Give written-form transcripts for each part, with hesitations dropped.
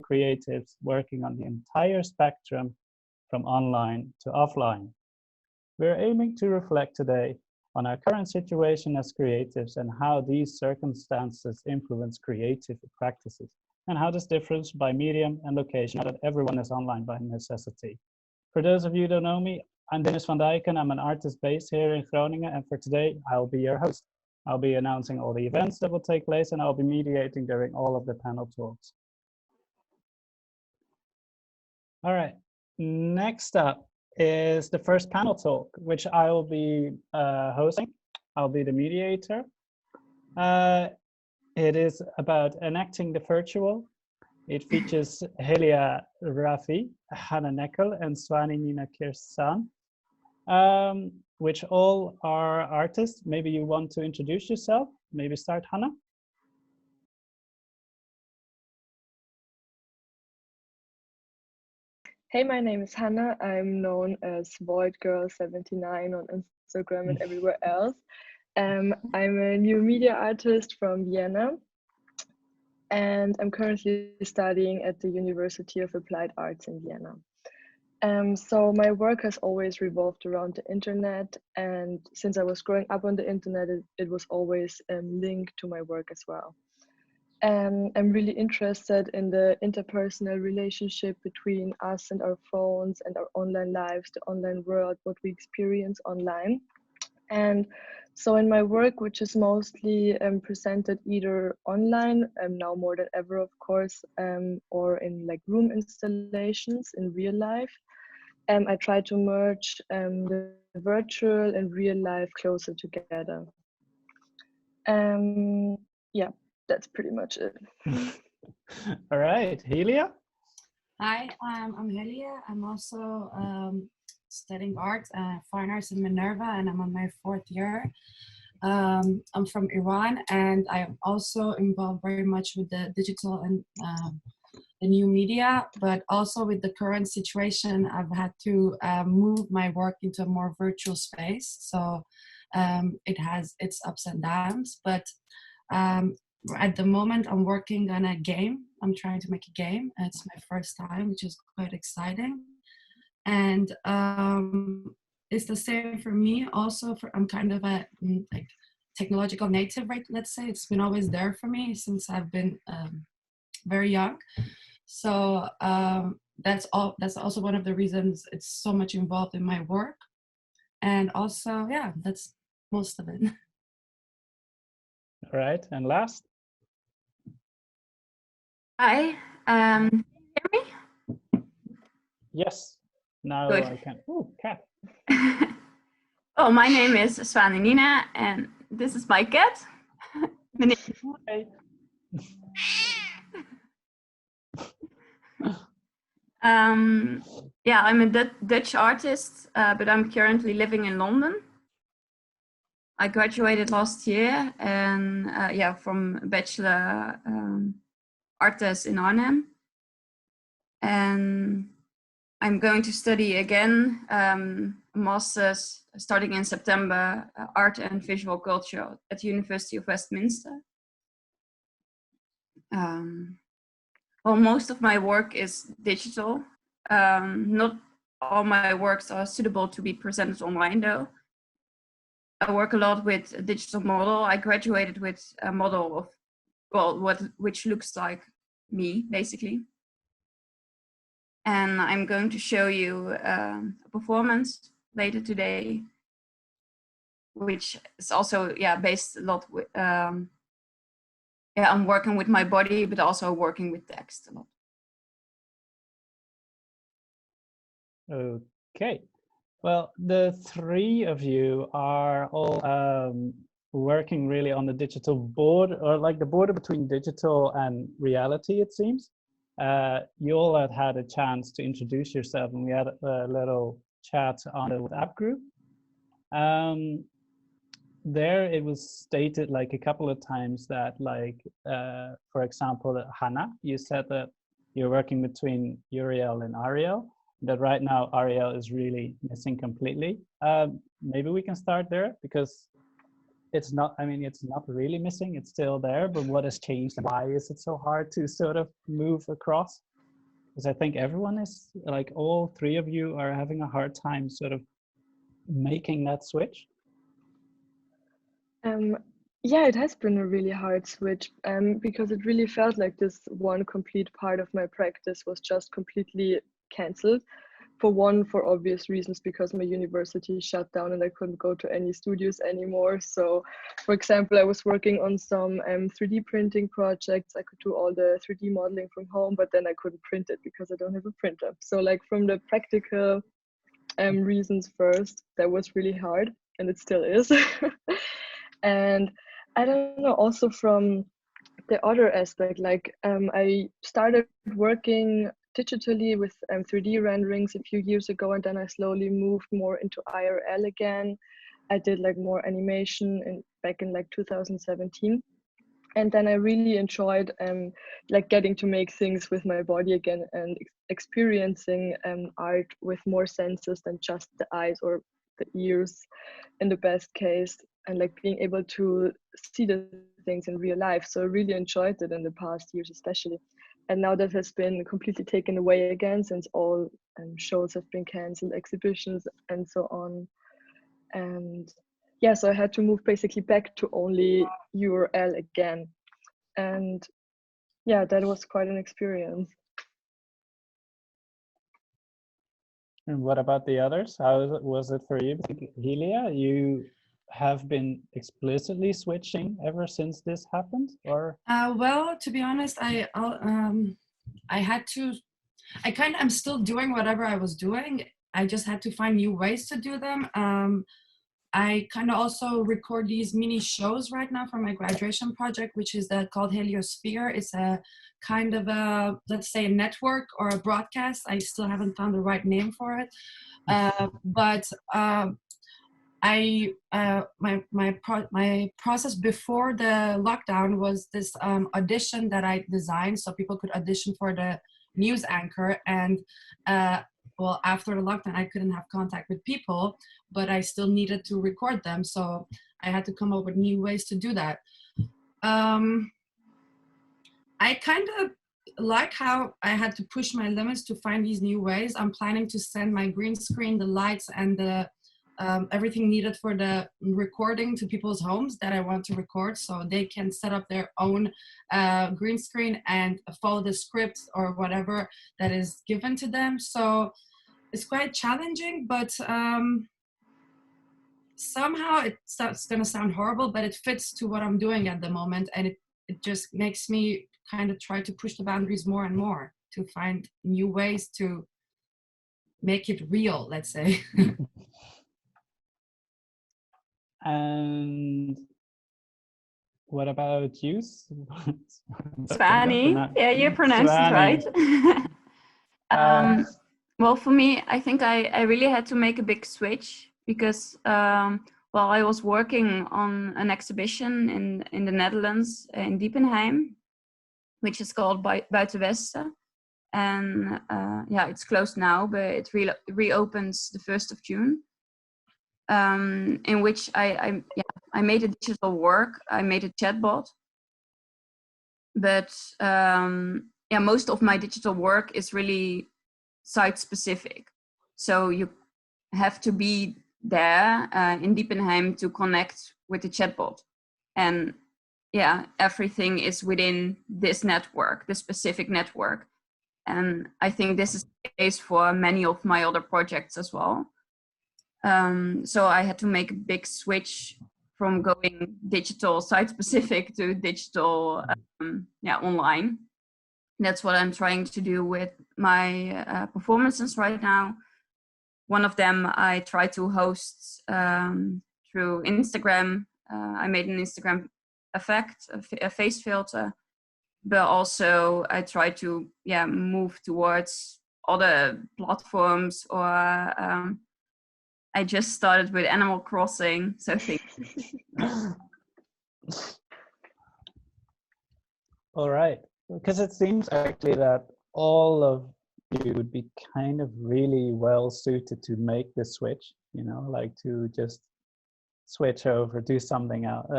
creatives working on the entire spectrum from online to offline. We're aiming to reflect today on our current situation as creatives and how these circumstances influence creative practices, and how this differs by medium and location, now that everyone is online by necessity. For those of you who don't know me, I'm Dennis van Dijken. I'm an artist based here in Groningen, and for today, I'll be your host. I'll be announcing all the events that will take place, and I'll be mediating during all of the panel talks. All right, next up is the first panel talk, which I will be hosting. I'll be the mediator. It is about enacting the virtual. It features Helia Rafi, Hannah Neckel, and Swani Nina Kirsan, which all are artists. Maybe you want to introduce yourself. Maybe start, Hannah. Hey, my name is Hannah. I'm known as VoidGirl79 on Instagram and everywhere else. I'm a new media artist from Vienna, and I'm currently studying at the University of Applied Arts in Vienna. So my work has always revolved around the internet, and since I was growing up on the internet, it was always linked to my work as well. I'm really interested in the interpersonal relationship between us and our phones and our online lives, the online world, what we experience online. And so in my work, which is mostly presented either online, now more than ever, of course, or in like room installations in real life, I try to merge the virtual and real life closer together. Yeah, that's pretty much it. All right, Helia. Hi, I'm Helia. I'm also studying art, fine arts in Minerva, and I'm on my 4th year. I'm from Iran, and I am also involved very much with the digital and the new media, but also with the current situation, I've had to move my work into a more virtual space. So it has its ups and downs, but at the moment I'm working on a game. I'm trying to make a game. It's my first time, which is quite exciting. And it's the same for me also. I'm kind of a like technological native, right? Let's say it's been always there for me since I've been very young. So that's also one of the reasons it's so much involved in my work. And also, yeah, that's most of it. All right, and last. Hi, can you hear me? Yes, now Good. I can. Oh, cat. Oh, my name is Swani Nina, and this is my cat. Hey. Yeah, I'm a Dutch artist, but I'm currently living in London. I graduated last year, and yeah, from bachelor artist in Arnhem, and I'm going to study again a master's starting in September, art and visual culture at the University of Westminster. Well, most of my work is digital. Not all my works are suitable to be presented online though. I work a lot with a digital model. I graduated with a model of, well, which looks like me, basically. And I'm going to show you a performance later today, which is also, yeah, based a lot with, yeah, I'm working with my body, but also working with text a lot. Okay, well, the three of you are all working really on the digital border, or like the border between digital and reality, it seems. You all had a chance to introduce yourself, and we had a little chat on the WhatsApp group. There it was stated like a couple of times that, like, for example, Hannah, you said that you're working between Uriel and Ariel, that right now Ariel is really missing completely. Maybe we can start there, because it's not, I mean, it's not really missing, it's still there, but what has changed and why is it so hard to sort of move across? Because I think everyone is, like all three of you are having a hard time sort of making that switch. Yeah, it has been a really hard switch because it really felt like this one complete part of my practice was just completely cancelled. For one, for obvious reasons, because my university shut down and I couldn't go to any studios anymore. So, for example, I was working on some 3D printing projects. I could do all the 3D modeling from home, but then I couldn't print it because I don't have a printer. So, like from the practical reasons first, that was really hard, and it still is. And I don't know, also from the other aspect, like I started working digitally with 3D renderings a few years ago, and then I slowly moved more into IRL again. I did like more animation back in like 2017. And then I really enjoyed like getting to make things with my body again and experiencing art with more senses than just the eyes or the ears in the best case, and like being able to see the things in real life. So I really enjoyed it in the past years, especially. And now that has been completely taken away again, since all shows have been cancelled, exhibitions and so on. And yeah, so I had to move basically back to only URL again. And yeah, that was quite an experience. And what about the others? How was it for you? Helia, you have been explicitly switching ever since this happened, or? Well, to be honest, I'm still doing whatever I was doing. I just had to find new ways to do them. I kind of also record these mini shows right now for my graduation project, which is called Heliosphere. It's a kind of a, let's say, a network or a broadcast. I still haven't found the right name for it. My process before the lockdown was this audition that I designed so people could audition for the news anchor. And well, after the lockdown, I couldn't have contact with people, but I still needed to record them. So I had to come up with new ways to do that. I kind of like how I had to push my limits to find these new ways. I'm planning to send my green screen, the lights, and the everything needed for the recording to people's homes that I want to record, so they can set up their own green screen and follow the script or whatever that is given to them. So it's quite challenging, but somehow it's going to sound horrible, but it fits to what I'm doing at the moment, and it just makes me kind of try to push the boundaries more and more to find new ways to make it real, let's say. And what about you? Svani, yeah, you pronounced Svani. it right. Well, for me, I think I really had to make a big switch because well, I was working on an exhibition in the Netherlands, in Diepenheim, which is called Buitenwesten. And yeah, it's closed now, but it reopens the 1st of June. In which I made a digital work. I made a chatbot, but yeah, most of my digital work is really site specific. So you have to be there in Diepenheim to connect with the chatbot, and yeah, everything is within this network, this specific network. And I think this is the case for many of my other projects as well. So I had to make a big switch from going digital site specific to digital online. That's what I'm trying to do with my performances right now. One of them I try to host through Instagram. I made an Instagram effect, a face filter, but also I try to move towards other platforms, or I just started with Animal Crossing, so All right, because it seems actually that all of you would be kind of really well suited to make the switch, you know, like to just switch over, do something else.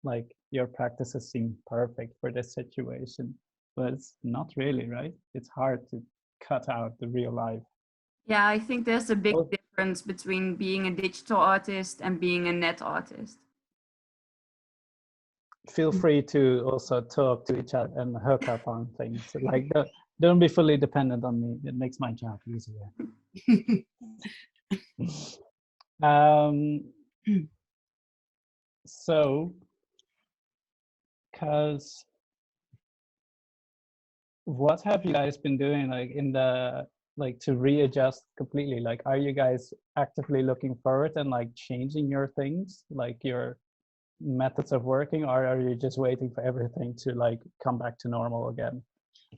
Like your practices seem perfect for this situation, but it's not really, right? It's hard to cut out the real life. Yeah, I think there's a big difference between being a digital artist and being a net artist. Feel free to also talk to each other and hook up on things. Like, don't be fully dependent on me. It makes my job easier. So, because what have you guys been doing, like in the, like to readjust completely? Like, are you guys actively looking forward and like changing your things, like your methods of working, or are you just waiting for everything to like come back to normal again?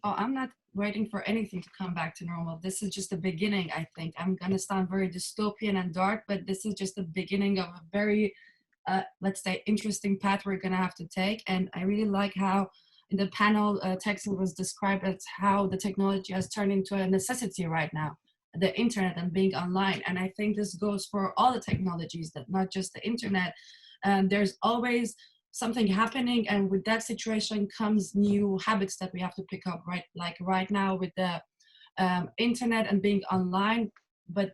Oh, I'm not waiting for anything to come back to normal. This is just the beginning, I think. I'm gonna sound very dystopian and dark, but this is just the beginning of a very, let's say, interesting path we're gonna have to take. And I really like how in the panel, Texel was described as how the technology has turned into a necessity right now, the internet and being online. And I think this goes for all the technologies, that not just the internet. There's always something happening, and with that situation comes new habits that we have to pick up, right? Like right now with the internet and being online, but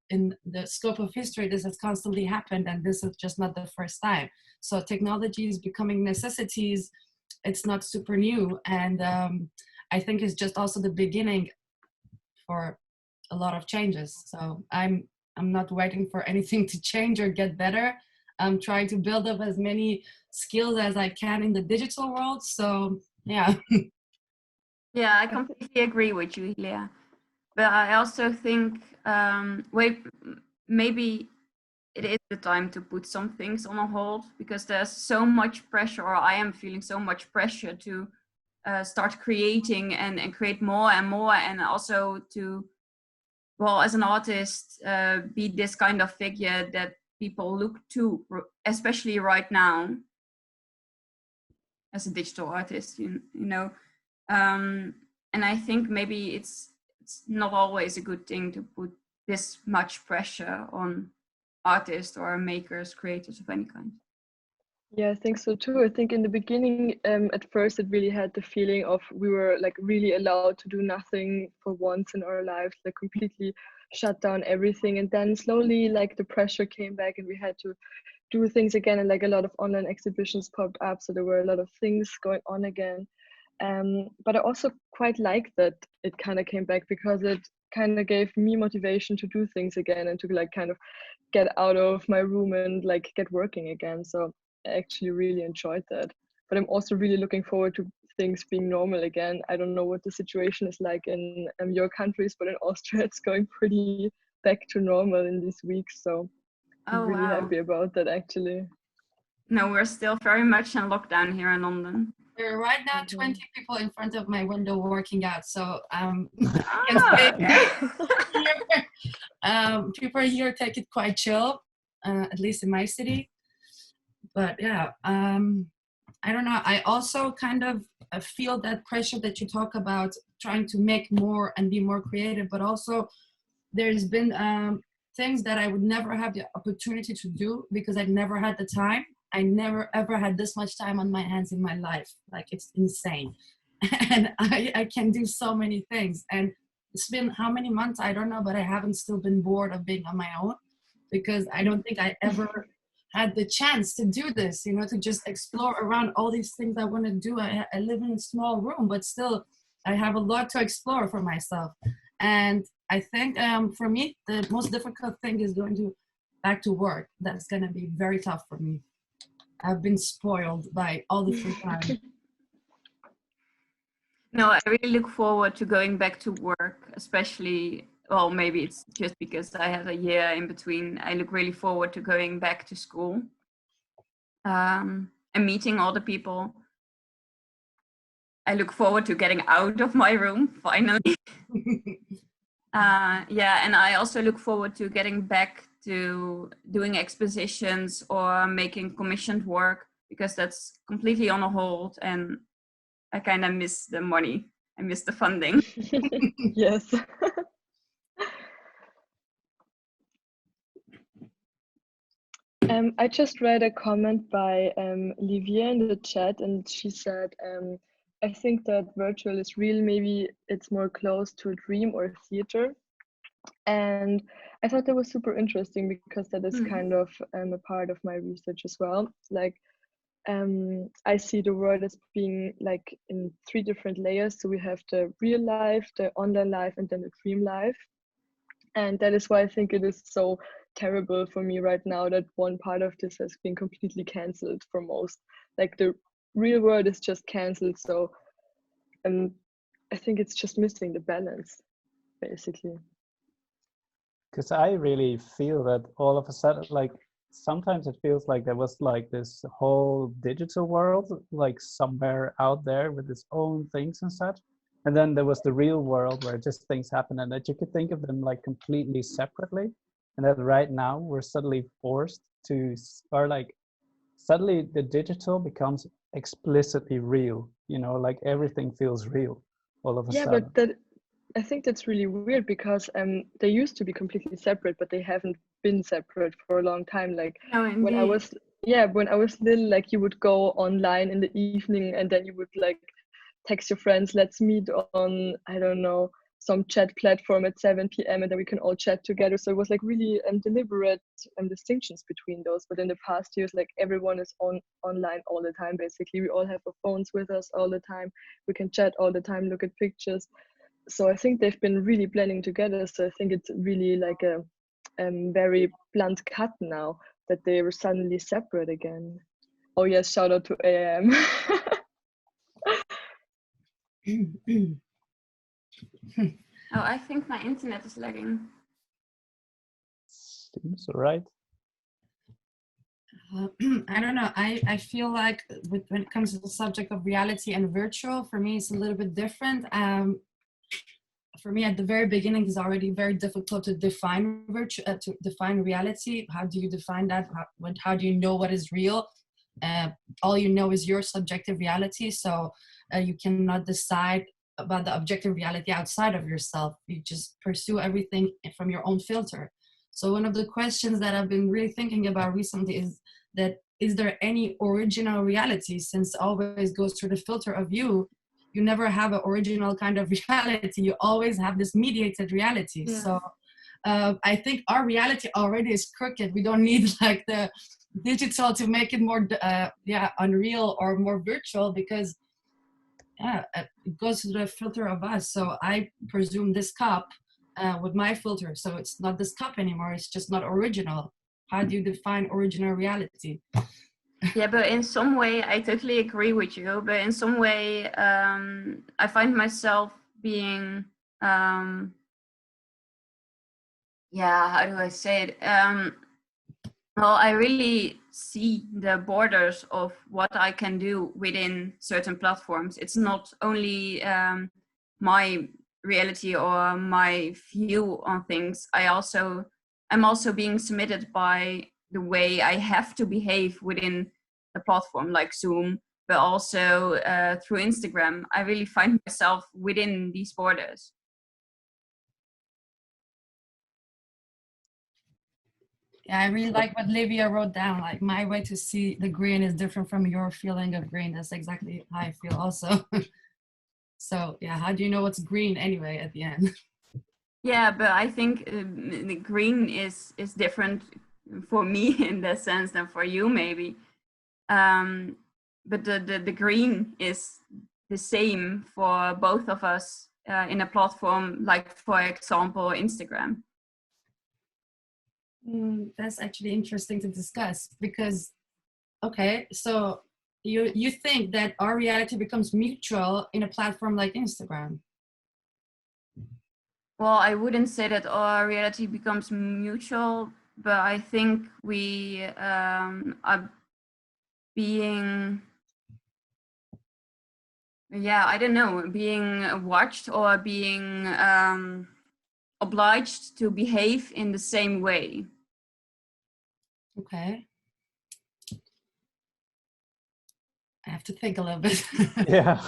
in the scope of history, this has constantly happened, and this is just not the first time. So technology is becoming necessities. It's not super new, and I think it's just also the beginning for a lot of changes. So I'm not waiting for anything to change or get better. I'm trying to build up as many skills as I can in the digital world. So yeah. Yeah, I completely agree with you, Hilea. But I also think, maybe it is the time to put some things on a hold, because there's so much pressure, or I am feeling so much pressure to start creating and create more and more, and also to, well, as an artist, be this kind of figure that people look to, especially right now, as a digital artist, you know. And I think maybe it's not always a good thing to put this much pressure on artists or makers, creators of any kind. Yeah, I think so too. I think in the beginning, at first, it really had the feeling of we were like really allowed to do nothing for once in our lives, like completely shut down everything. And then slowly, like the pressure came back, and we had to do things again. And like a lot of online exhibitions popped up, so there were a lot of things going on again. But I also quite like that it kind of came back, because it kind of gave me motivation to do things again and to like kind of get out of my room and like get working again. So I actually really enjoyed that. But I'm also really looking forward to things being normal again. I don't know what the situation is like in your countries, but in Austria it's going pretty back to normal in these weeks. So I'm really happy about that, actually. No, we're still very much in lockdown here in London. There are right now 20 people in front of my window working out. So people here take it quite chill, at least in my city. But yeah, I don't know. I also kind of feel that pressure that you talk about, trying to make more and be more creative, but also there's been things that I would never have the opportunity to do because I never had the time. I never ever had this much time on my hands in my life. Like, it's insane. And I can do so many things. And it's been how many months? I don't know, but I haven't still been bored of being on my own, because I don't think I ever had the chance to do this, you know, to just explore around all these things I want to do. I live in a small room, but still I have a lot to explore for myself. And I think for me, the most difficult thing is going back to work. That's going to be very tough for me. I've been spoiled by all the free time. No, I really look forward to going back to work, especially, well, maybe it's just because I had a year in between. I look really forward to going back to school and meeting all the people. I look forward to getting out of my room, finally. Yeah, and I also look forward to getting back to doing expositions or making commissioned work, because that's completely on a hold, and I kind of miss the money. I miss the funding. Yes. I just read a comment by Livia in the chat, and she said, I think that virtual is real. Maybe it's more close to a dream or a theater. And I thought that was super interesting because that is kind of a part of my research as well. Like, I see the world as being like in 3 different layers. So we have the real life, the online life, and then the dream life. And that is why I think it is so terrible for me right now that one part of this has been completely cancelled for most. Like the real world is just cancelled. So I think it's just missing the balance, basically. Because I really feel that all of a sudden, like sometimes it feels like there was like this whole digital world, like somewhere out there with its own things and such. And then there was the real world where just things happen and that you could think of them like completely separately. And that right now we're suddenly forced to, or like suddenly the digital becomes explicitly real, you know, like everything feels real all of a Yeah, sudden. but I think that's really weird because they used to be completely separate, but they haven't been separate for a long time. Like No, when I indeed. was when I was little, like you would go online in the evening and then you would like text your friends, let's meet on, I don't know, some chat platform at 7 p.m. and then we can all chat together. So it was like really deliberate distinctions between those. But in the past years, like everyone is online all the time. Basically, we all have our phones with us all the time. We can chat all the time, look at pictures. So I think they've been really blending together. So I think it's really like a very blunt cut now that they were suddenly separate again. Oh yes, shout out to AIM. Oh, I think my internet is lagging. Seems right. I don't know. I feel like when it comes to the subject of reality and virtual, for me, it's a little bit different. For me, at the very beginning, it's already very difficult to define to define reality. How do you define that? How do you know what is real? All you know is your subjective reality. So you cannot decide about the objective reality outside of yourself. You just pursue everything from your own filter. So one of the questions that I've been really thinking about recently is that, is there any original reality, since always goes through the filter of you? You never have an original kind of reality. You always have this mediated reality. Yeah. So I think our reality already is crooked. We don't need like the digital to make it more unreal or more virtual, because it goes through the filter of us. So I presume this cup with my filter, so it's not this cup anymore. It's just not original. How do you define original reality? Yeah, but in some way, I totally agree with you. But in some way, I find myself being, how do I say it? Well, I really see the borders of what I can do within certain platforms. It's not only my reality or my view on things. I'm also being submitted by the way I have to behave within the platform, like Zoom, but also through Instagram. I really find myself within these borders. Yeah, I really like what Livia wrote down. Like, my way to see the green is different from your feeling of green. That's exactly how I feel also. So yeah, how do you know what's green anyway at the end? Yeah, but I think the green is different for me in that sense than for you maybe. But the green is the same for both of us in a platform like, for example, Instagram. That's actually interesting to discuss, because, okay, so you think that our reality becomes mutual in a platform like Instagram? Well, I wouldn't say that our reality becomes mutual, but I think we are being, I don't know, being watched or being obliged to behave in the same way. Okay. I have to think a little bit. Yeah.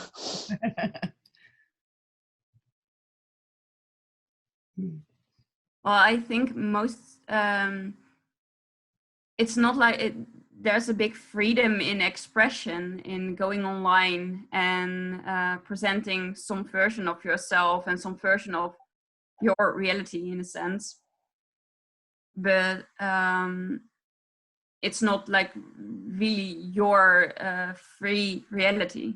Well, I think most it's not like it, there's a big freedom in expression in going online and presenting some version of yourself and some version of your reality in a sense. But it's not like really your free reality.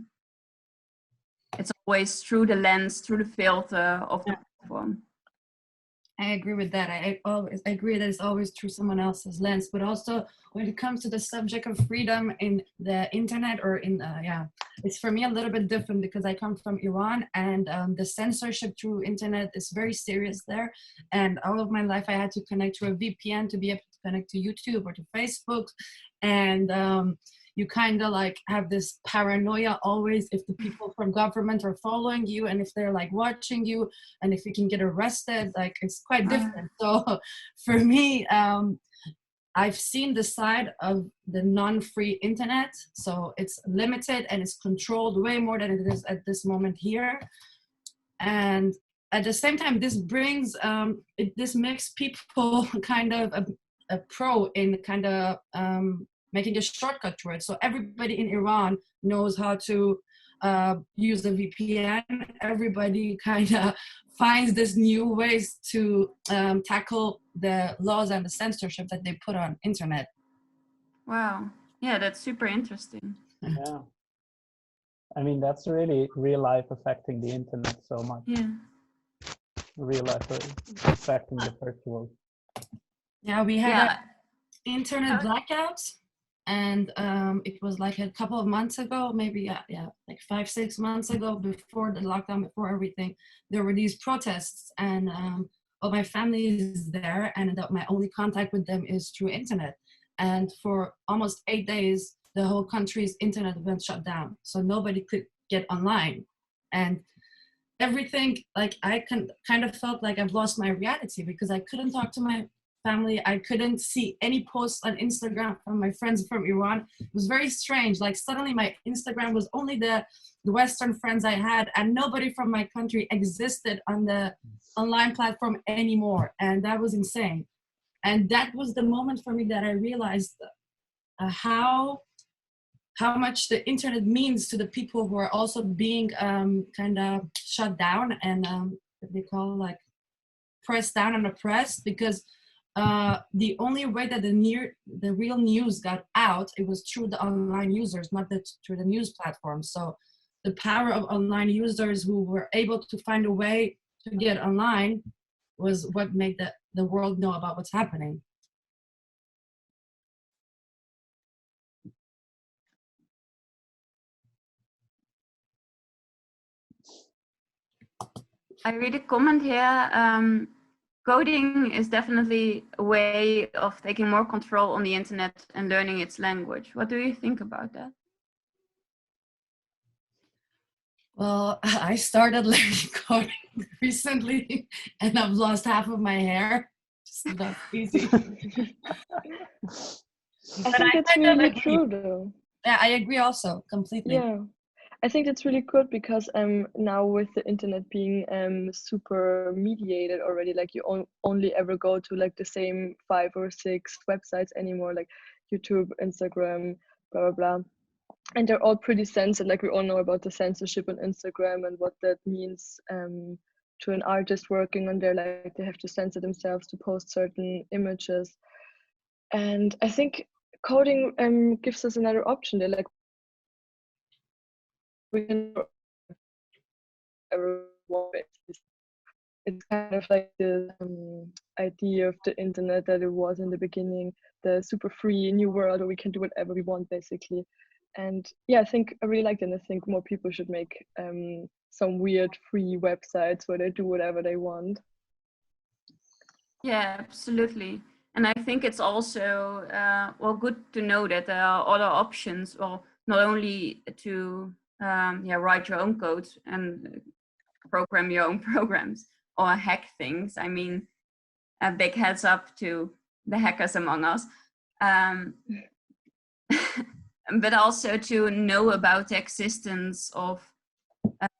It's always through the lens, through the filter of the platform. I agree with that. I agree that it's always through someone else's lens, but also when it comes to the subject of freedom in the internet or in, it's for me a little bit different because I come from Iran, and the censorship through internet is very serious there. And all of my life I had to connect to a VPN to be able to connect to YouTube or to Facebook. And you kind of like have this paranoia always if the people from government are following you and if they're like watching you and if you can get arrested, like it's quite different. So for me, I've seen the side of the non-free internet. So it's limited and it's controlled way more than it is at this moment here. And at the same time, this brings, this makes people kind of a pro in kind of making a shortcut to it. So everybody in Iran knows how to use the VPN. Everybody kind of finds this new ways to tackle the laws and the censorship that they put on internet. Wow. Yeah, that's super interesting. Yeah. I mean, that's really real life affecting the internet so much. Yeah. Real life affecting the virtual. Yeah, we had an internet blackout. And it was like a couple of months ago, maybe like 5-6 months ago, before the lockdown, before everything, there were these protests, and all my family is there, and my only contact with them is through internet. And for almost 8 days, the whole country's internet went shut down, so nobody could get online, and everything, like I kind of felt like I've lost my reality because I couldn't talk to my family. I couldn't see any posts on Instagram from my friends from Iran. It was very strange. Like suddenly my Instagram was only the Western friends I had, and nobody from my country existed on the online platform anymore. And that was insane. And that was the moment for me that I realized how much the internet means to the people who are also being kind of shut down and what they call like pressed down and oppressed, because the only way that the real news got out, it was through the online users, not through the news platforms. So the power of online users who were able to find a way to get online was what made the world know about what's happening. I read a comment here. Coding is definitely a way of taking more control on the internet and learning its language. What do you think about that? Well, I started learning coding recently and I've lost half of my hair. It's not easy. I think that's really true though. Yeah, I agree also completely. Yeah. I think that's really good because now with the internet being super mediated already, like you only ever go to like the same 5 or 6 websites anymore, like YouTube, Instagram, blah, blah, blah. And they're all pretty censored. Like we all know about the censorship on Instagram and what that means to an artist working on there. Like they have to censor themselves to post certain images. And I think coding gives us another option. They're like, we can it's kind of like the idea of the internet that it was in the beginning, the super free new world where we can do whatever we want basically. And yeah, I really like it, and I think more people should make some weird free websites where they do whatever they want. Yeah, absolutely. And I think it's also good to know that there are other options, well, not only to write your own code and program your own programs or hack things. I mean, a big heads up to the hackers among us, but also to know about the existence of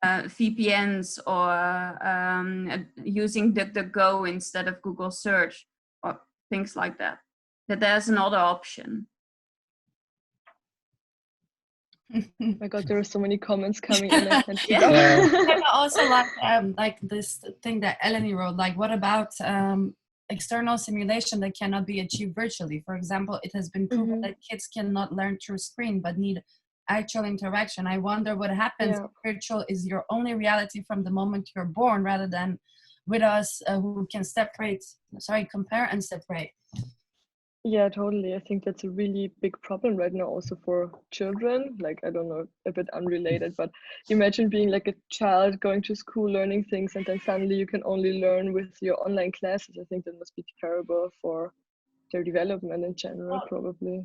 VPNs or using DuckDuckGo instead of Google search or things like that. that there's another option. Oh my God, there are so many comments coming in. I can't keep Yeah. up. And also like this thing that Eleni wrote, like what about external simulation that cannot be achieved virtually? For example, it has been proven that kids cannot learn through screen but need actual interaction. I wonder what happens if virtual is your only reality from the moment you're born, rather than with us who can compare and separate. Yeah, totally. I think that's a really big problem right now also for children. Like, I don't know, a bit unrelated, but imagine being like a child going to school, learning things, and then suddenly you can only learn with your online classes. I think that must be terrible for their development in general, probably.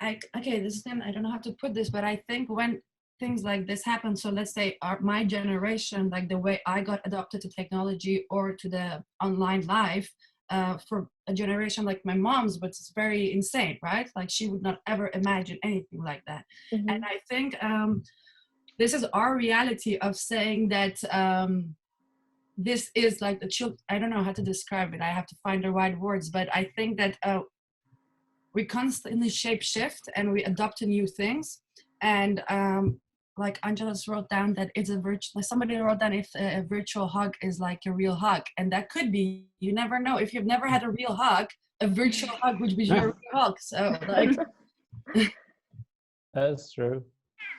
Okay, this is then, I don't know how to put this, but I think when things like this happen, so let's say my generation, like the way I got adopted to technology or to the online life, for a generation like my mom's, but it's very insane, right? Like she would not ever imagine anything like that. And I think this is our reality of saying that this is like the children, I don't know how to describe it, I have to find the right words, but I think that we constantly shape shift and we adopt to new things. And like Angelos wrote down that it's a virtual, somebody wrote down if a virtual hug is like a real hug. And that could be, you never know. If you've never had a real hug, a virtual hug would be your real hug. So like. That's true.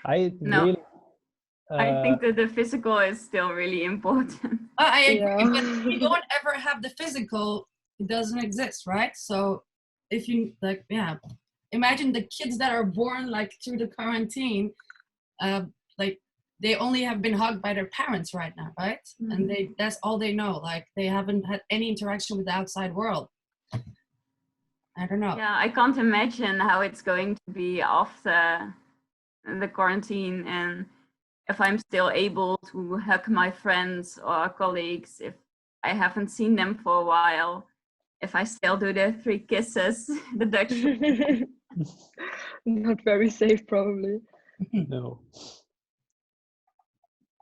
I think that the physical is still really important. I agree, but if you don't ever have the physical, it doesn't exist, right? So if you like, imagine the kids that are born like through the quarantine, like they only have been hugged by their parents right now, right? And that's all they know. Like they haven't had any interaction with the outside world. I don't know. Yeah, I can't imagine how it's going to be after the quarantine, and if I'm still able to hug my friends or colleagues, if I haven't seen them for a while, if I still do the 3 kisses, the Dutch. Not very safe, probably. No.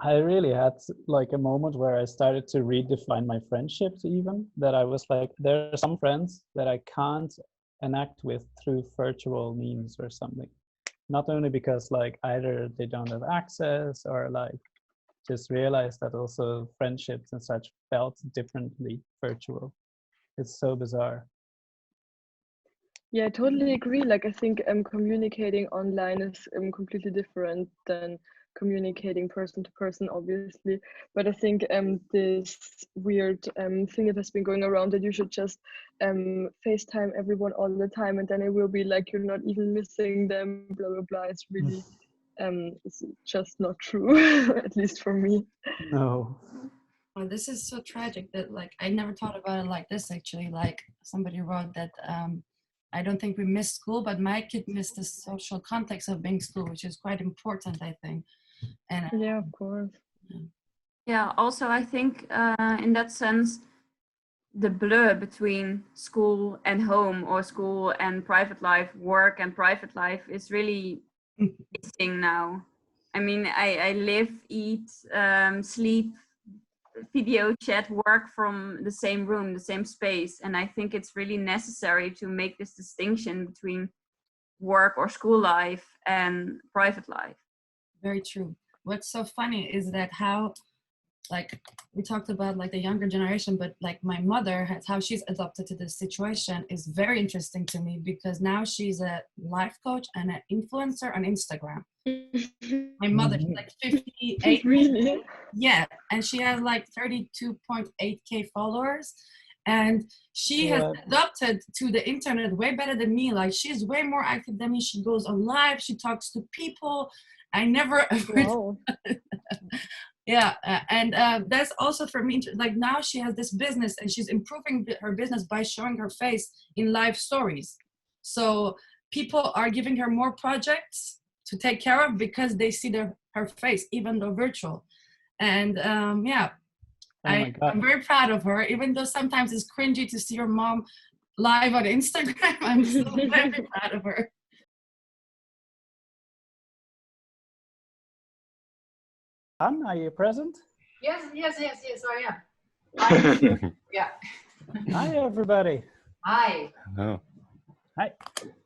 I really had like a moment where I started to redefine my friendships even, that I was like, there are some friends that I can't enact with through virtual means or something. Not only because like either they don't have access or like just realized that also friendships and such felt differently virtual. It's so bizarre. Yeah, I totally agree. Like, I think communicating online is completely different than communicating person to person, obviously. But I think this weird thing that has been going around, that you should just FaceTime everyone all the time, and then it will be like you're not even missing them, blah, blah, blah. It's really, it's just not true, at least for me. No. Well, this is so tragic that like I never thought about it like this actually. Like somebody wrote that I don't think we missed school, but my kid missed the social context of being school, which is quite important, I think. And yeah, of course. Yeah, also I think in that sense, the blur between school and home, or school and private life, work and private life, is really missing now. I mean, I live, eat, sleep, video chat, work from the same room, the same space. And I think it's really necessary to make this distinction between work or school life and private life. Very true. What's so funny is that how, like we talked about like the younger generation, but like my mother, has how she's adapted to this situation is very interesting to me, because now she's a life coach and an influencer on Instagram. My mother, she's like 58. Really? Yeah, and she has like 32.8k followers, and she has adapted to the internet way better than me. Like she's way more active than me. She goes on live, she talks to people. I never Wow. Yeah, and that's also for me, like now she has this business and she's improving her business by showing her face in live stories. So people are giving her more projects to take care of because they see her face, even though virtual. And yeah, I'm very proud of her, even though sometimes it's cringy to see your mom live on Instagram. I'm still very proud of her. Anne, are you present? Yes, I am. Yeah. Hi, everybody. Hi. Oh. Hi.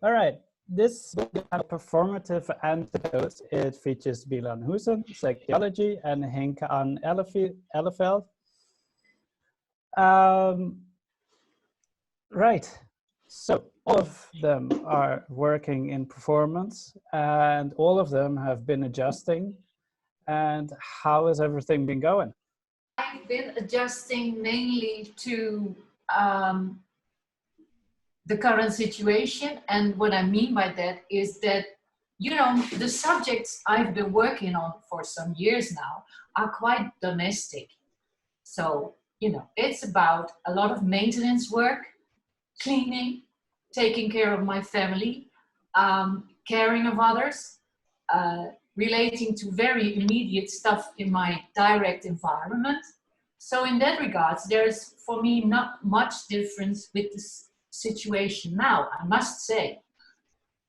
All right. This will be a performative antidot. It features Bilan Hussein, psychology, and Henk aan Elleveld. Right. So all of them are working in performance, and all of them have been adjusting. And how has everything been going? I've been adjusting mainly to the current situation. And what I mean by that is that, you know, the subjects I've been working on for some years now are quite domestic. So, you know, it's about a lot of maintenance work, cleaning, taking care of my family, caring of others, relating to very immediate stuff in my direct environment. So in that regards, there's for me not much difference with this situation now, I must say.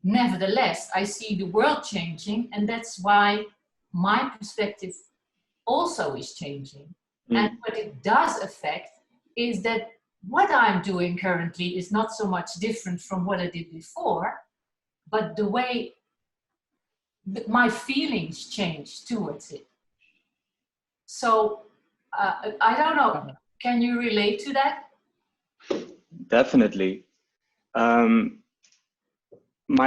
Nevertheless, I see the world changing, and that's why my perspective also is changing. And what it does affect is that what I'm doing currently is not so much different from what I did before, but the way my feelings change towards it. So I don't know, can you relate to that? Definitely. My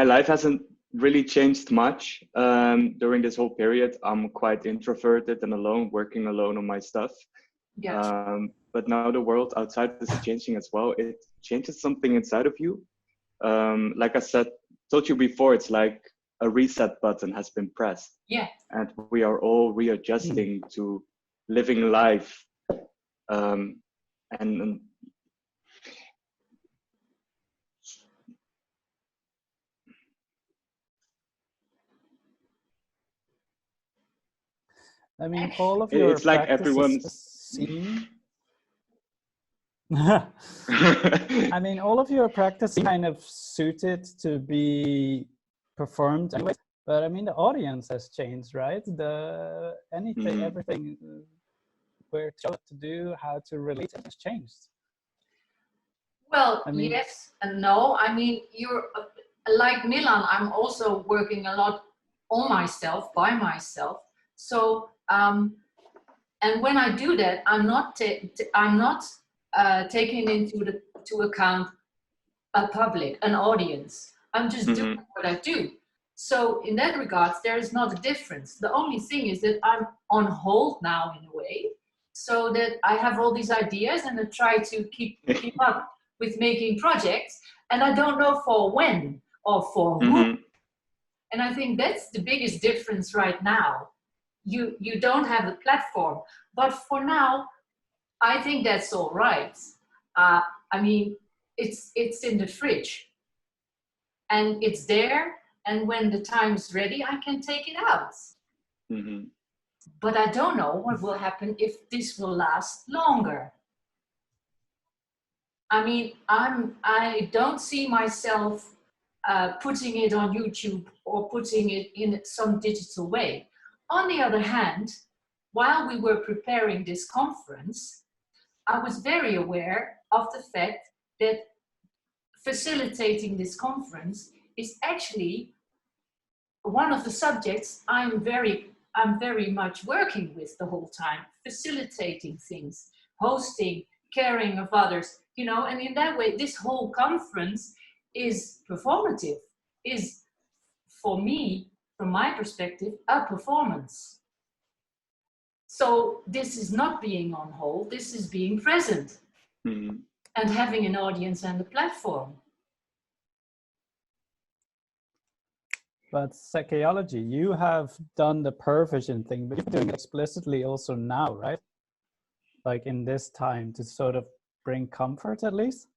life hasn't really changed much during this whole period. I'm quite introverted and alone, working alone on my stuff. Gotcha. But now the world outside is changing as well. It changes something inside of you. Like I told you before, it's like a reset button has been pressed. Yeah. And we are all readjusting to living life. And I mean, all of your it's like everyone's seem. I mean, all of your practice kind of suited to be performed anyway. But I mean, the audience has changed, right? Everything we're taught to do, how to relate, has changed. Well, I mean, yes and no. I mean, you're like Milan. I'm also working a lot on myself, by myself. So, and when I do that, I'm not taking into account a public, an audience. I'm just doing what I do. So in that regards, there is not a difference. The only thing is that I'm on hold now in a way, so that I have all these ideas and I try to keep up with making projects, and I don't know for when or for who. And I think that's the biggest difference right now. You don't have the platform, but for now, I think that's all right. I mean, it's in the fridge, and it's there. And when the time is ready, I can take it out. But I don't know what will happen if this will last longer. I mean, I don't see myself putting it on YouTube or putting it in some digital way. On the other hand, while we were preparing this conference, I was very aware of the fact that facilitating this conference is actually one of the subjects I'm very much working with the whole time, facilitating things, hosting, caring of others, you know, and in that way, this whole conference is performative, is for me, from my perspective, a performance. So this is not being on hold, this is being present and having an audience and a platform. But psychology, you have done the pervision thing, but you're doing it explicitly also now, right? Like in this time to sort of bring comfort at least?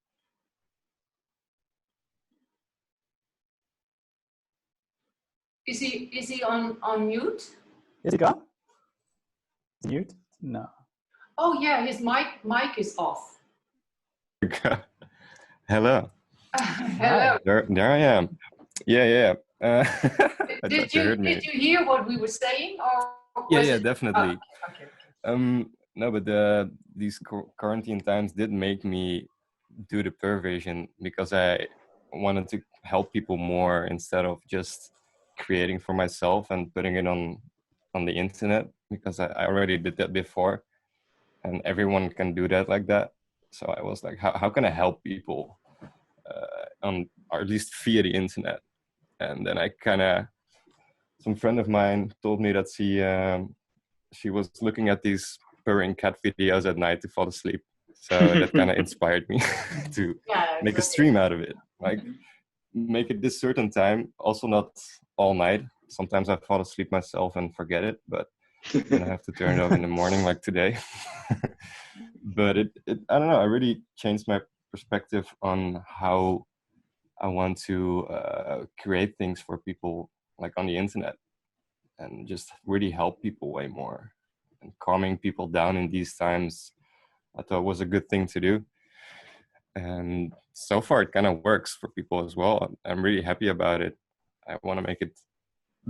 Is he on mute? Is he gone? Mute? No. Oh yeah, his mic is off. Hello. Hello. There I am. Yeah. Did you hear what we were saying, or yeah, definitely. Okay. No, but these quarantine times did make me do the perversion because I wanted to help people more instead of just creating for myself and putting it on the internet, because I already did that before and everyone can do that like that. So I was like, how can I help people or at least via the internet? And then some friend of mine told me that she was looking at these purring cat videos at night to fall asleep. So that kind of inspired me to make a stream out of it. Like, make it this certain time, also not all night. Sometimes I fall asleep myself and forget it, but then I have to turn it off in the morning, like today. But I don't know, I really changed my perspective on how I want to create things for people, like on the internet, and just really help people way more. And calming people down in these times, I thought was a good thing to do. And so far it kind of works for people as well. I'm really happy about it. I want to make it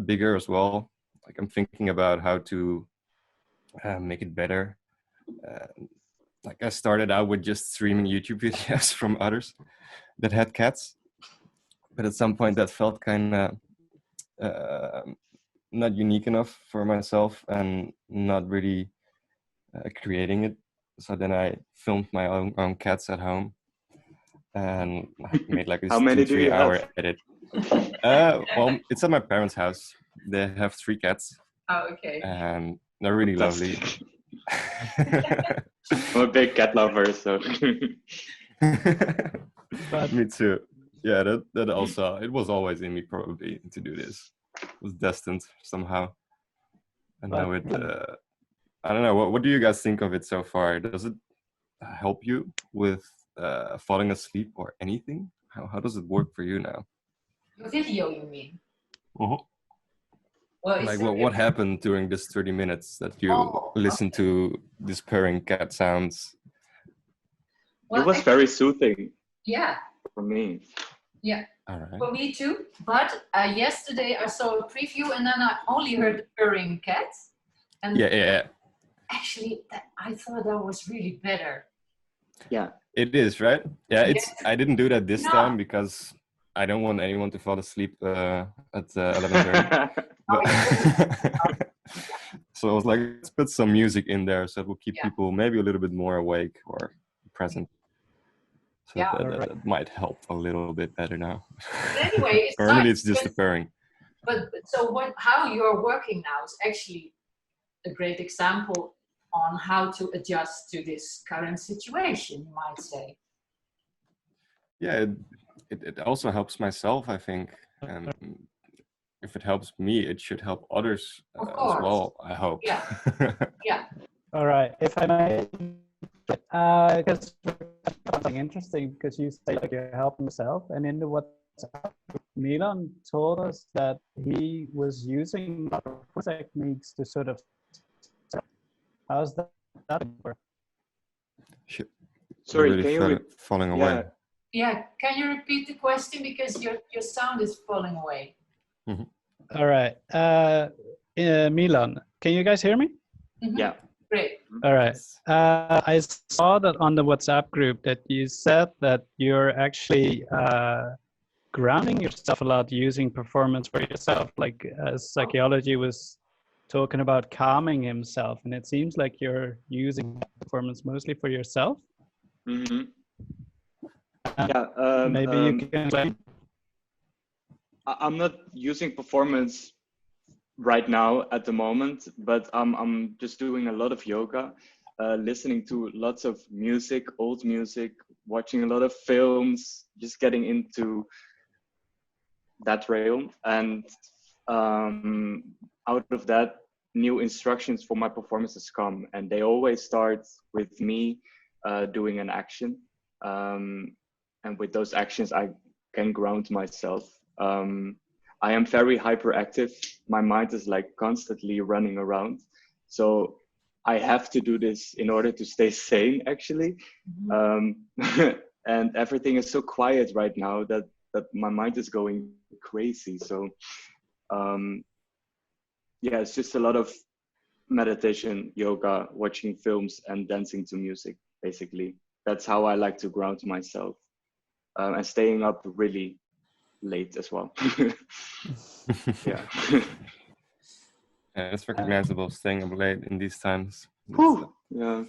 bigger as well. Like, I'm thinking about how to make it better. Like, I started out with just streaming YouTube videos from others that had cats, but at some point that felt kind of not unique enough for myself and not really creating it. So then I filmed my own cats at home and I made like this How many do 2-3 you hour have? edit. Well, it's at my parents' house. They have 3 cats. Oh, okay. And they're really lovely. I'm a big cat lover, so. Me too. Yeah, that also, it was always in me probably to do this. It was destined somehow. And now it, I don't know, what do you guys think of it so far? Does it help you with falling asleep or anything? How does it work for you now? The video, you mean? Uh-huh. Well, Like, what happened during this 30 minutes that you listen to these purring cat sounds? Well, it was very soothing. Yeah. For me. Yeah. All right. For me too. But yesterday I saw a preview and then I only heard the purring cat. And Yeah. actually, I thought that was really better. Yeah. It is, right? Yeah, Yes. I didn't do that this No. time because I don't want anyone to fall asleep at 11:30. So I was like, let's put some music in there so it will keep people maybe a little bit more awake or present. So that might help a little bit better now. But anyway, it's normally nice, it's just the purring. But so how you're working now is actually a great example on how to adjust to this current situation, you might say. Yeah, it also helps myself, I think. And if it helps me, it should help others as well, I hope. Yeah. Yeah. All right. If I may, because something interesting, because you say like you're helping yourself, and in the WhatsApp, Milan told us that he was using techniques to sort of. How's that work? Sorry, really can you falling away? Yeah, can you repeat the question because your sound is falling away. Mm-hmm. All right, Milan, can you guys hear me? Mm-hmm. Yeah. Great. All right. I saw that on the WhatsApp group that you said that you're actually grounding yourself a lot using performance for yourself, like psychology was talking about calming himself, and it seems like you're using performance mostly for yourself. Mm-hmm. Yeah. Maybe you can explain. I'm not using performance right now at the moment, but I'm just doing a lot of yoga, listening to lots of music, old music, watching a lot of films, just getting into that realm. And out of that, new instructions for my performances come, and they always start with me doing an action. And with those actions, I can ground myself. I am very hyperactive. My mind is like constantly running around. So I have to do this in order to stay sane, actually. Mm-hmm. And everything is so quiet right now that my mind is going crazy. So yeah, it's just a lot of meditation, yoga, watching films, and dancing to music, basically. That's how I like to ground myself. And staying up really late as well. Yeah. Yeah, it's recognizable staying up late in these times. Yeah.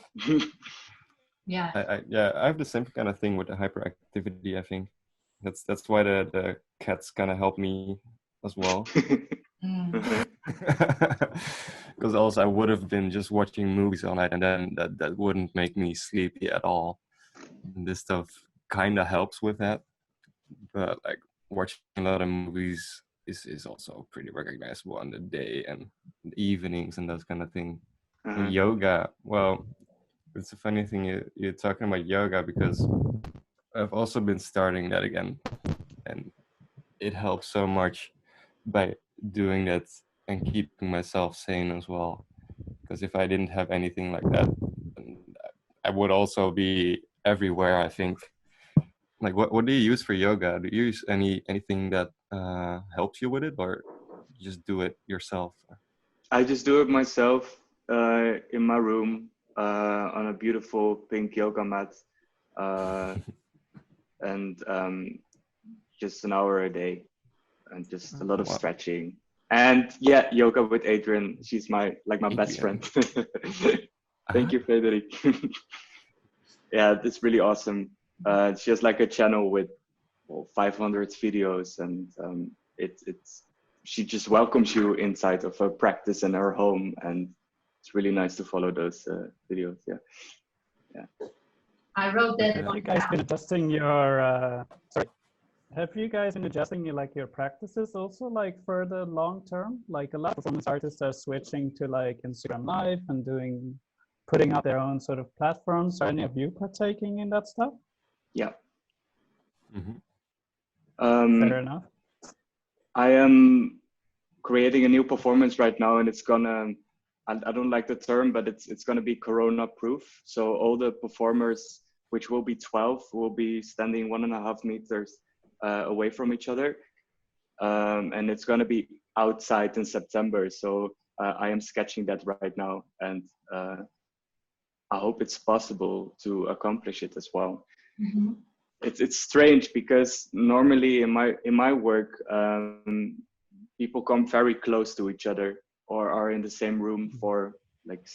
Yeah. I have the same kind of thing with the hyperactivity. I think that's why the cats kind of help me as well. Because also I would have been just watching movies all night, and then that wouldn't make me sleepy at all. And this stuff kind of helps with that, but like watching a lot of movies is also pretty recognizable on the day and the evenings and that kind of thing. And yoga, well, it's a funny thing you're talking about yoga, because I've also been starting that again, and it helps so much by doing that and keeping myself sane as well. Because if I didn't have anything like that, I would also be everywhere, I think. Like, what do you use for yoga? Do you use anything that helps you with it, or you just do it yourself? I just do it myself in my room on a beautiful pink yoga mat, and just an hour a day, and just a lot of stretching. And yeah, yoga with Adrian. She's my best friend. Thank you, Frederic. Yeah, it's really awesome. She has like a channel with 500 videos, and she just welcomes you inside of her practice in her home, and it's really nice to follow those videos. Yeah. I wrote that. Have you guys been adjusting your? Have you guys been adjusting your practices also, like for the long term? Like a lot of performance artists are switching to like Instagram Live and putting out their own sort of platforms. Are any of you partaking in that stuff? Yeah. Fair enough. I am creating a new performance right now, and it's gonna, I don't like the term, but it's gonna be Corona proof. So all the performers, which will be 12, will be standing 1.5 meters away from each other. And it's gonna be outside in September. So I am sketching that right now, and I hope it's possible to accomplish it as well. It's strange because normally in my work, people come very close to each other or are in the same room for like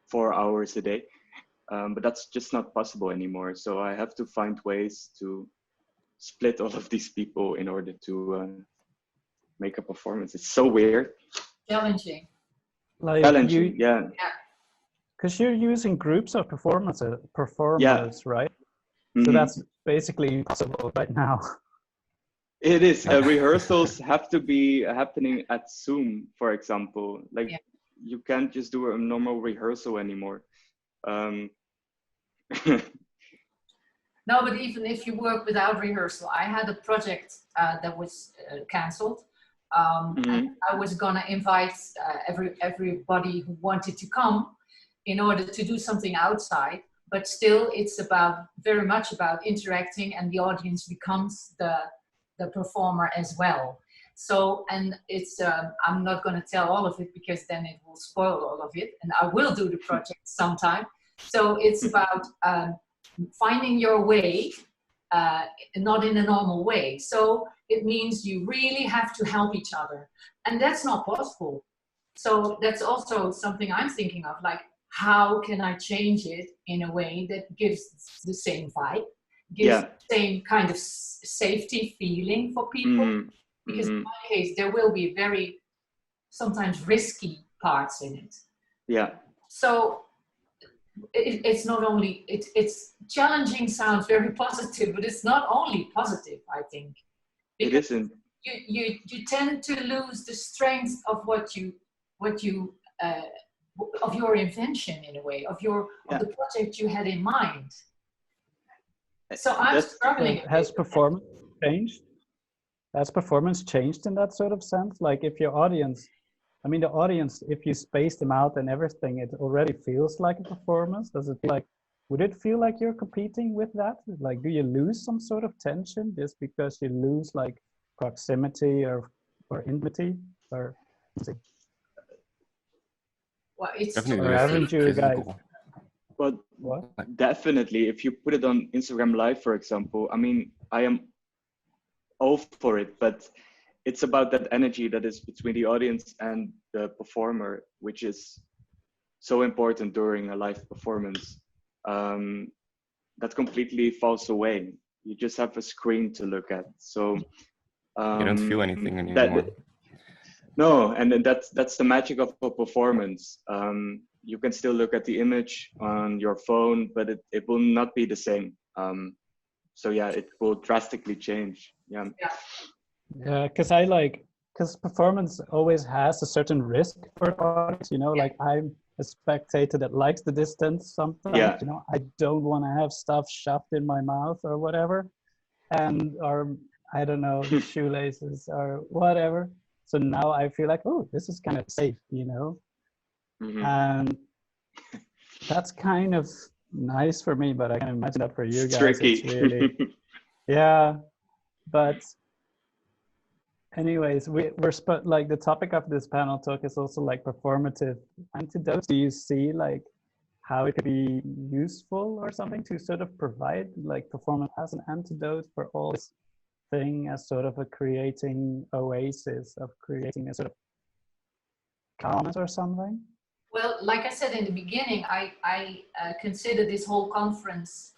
4 hours a day, but that's just not possible anymore. So I have to find ways to split all of these people in order to make a performance. It's so weird. Challenging. Like challenging, yeah. Because you're using groups of performers, right? So that's basically impossible right now. It is. Rehearsals have to be happening at Zoom, for example. Like you can't just do a normal rehearsal anymore. No, but even if you work without rehearsal, I had a project that was cancelled. And I was gonna invite everybody who wanted to come in order to do something outside. But still, it's very much about interacting, and the audience becomes the performer as well. So, and it's, I'm not going to tell all of it because then it will spoil all of it, and I will do the project sometime. So it's about finding your way, not in a normal way. So it means you really have to help each other, and that's not possible. So that's also something I'm thinking of, like, how can I change it in a way that gives the same vibe, gives the same kind of safety feeling for people? Because in my case, there will be very sometimes risky parts in it. Yeah. So it's not only, it's challenging sounds very positive, but it's not only positive, I think. Because it isn't. You tend to lose the strength of of your invention, in a way, of the project you had in mind. So I'm struggling. Has performance changed? Has performance changed in that sort of sense? Like if your audience, I mean the audience, if you space them out and everything, it already feels like a performance. Does it feel like, would it feel like you're competing with that? Like, do you lose some sort of tension just because you lose like proximity or intimacy? Or well, it's definitely haven't you guys? But definitely, if you put it on Instagram Live, for example, I mean, I am all for it, but it's about that energy that is between the audience and the performer, which is so important during a live performance. That completely falls away. You just have a screen to look at. So You don't feel anything that, anymore. no, and then that's the magic of a performance. You can still look at the image on your phone, but it will not be the same. So yeah, it will drastically change. Yeah. Yeah, because performance always has a certain risk for the audience, you know, like I'm a spectator that likes the distance sometimes, Yeah. you know, I don't want to have stuff shoved in my mouth or whatever, or I don't know, shoelaces or whatever. So now I feel like, oh, this is kind of safe, you know, and that's kind of nice for me, but I can imagine that for you It's guys, tricky. it's really, yeah, but anyways, like the topic of this panel talk is also like performative antidotes. Do you see like how it could be useful or something to sort of provide like performance as an antidote for all this thing, as sort of a creating oasis of creating a sort of calmness or something? Well, like I said in the beginning, I consider this whole conference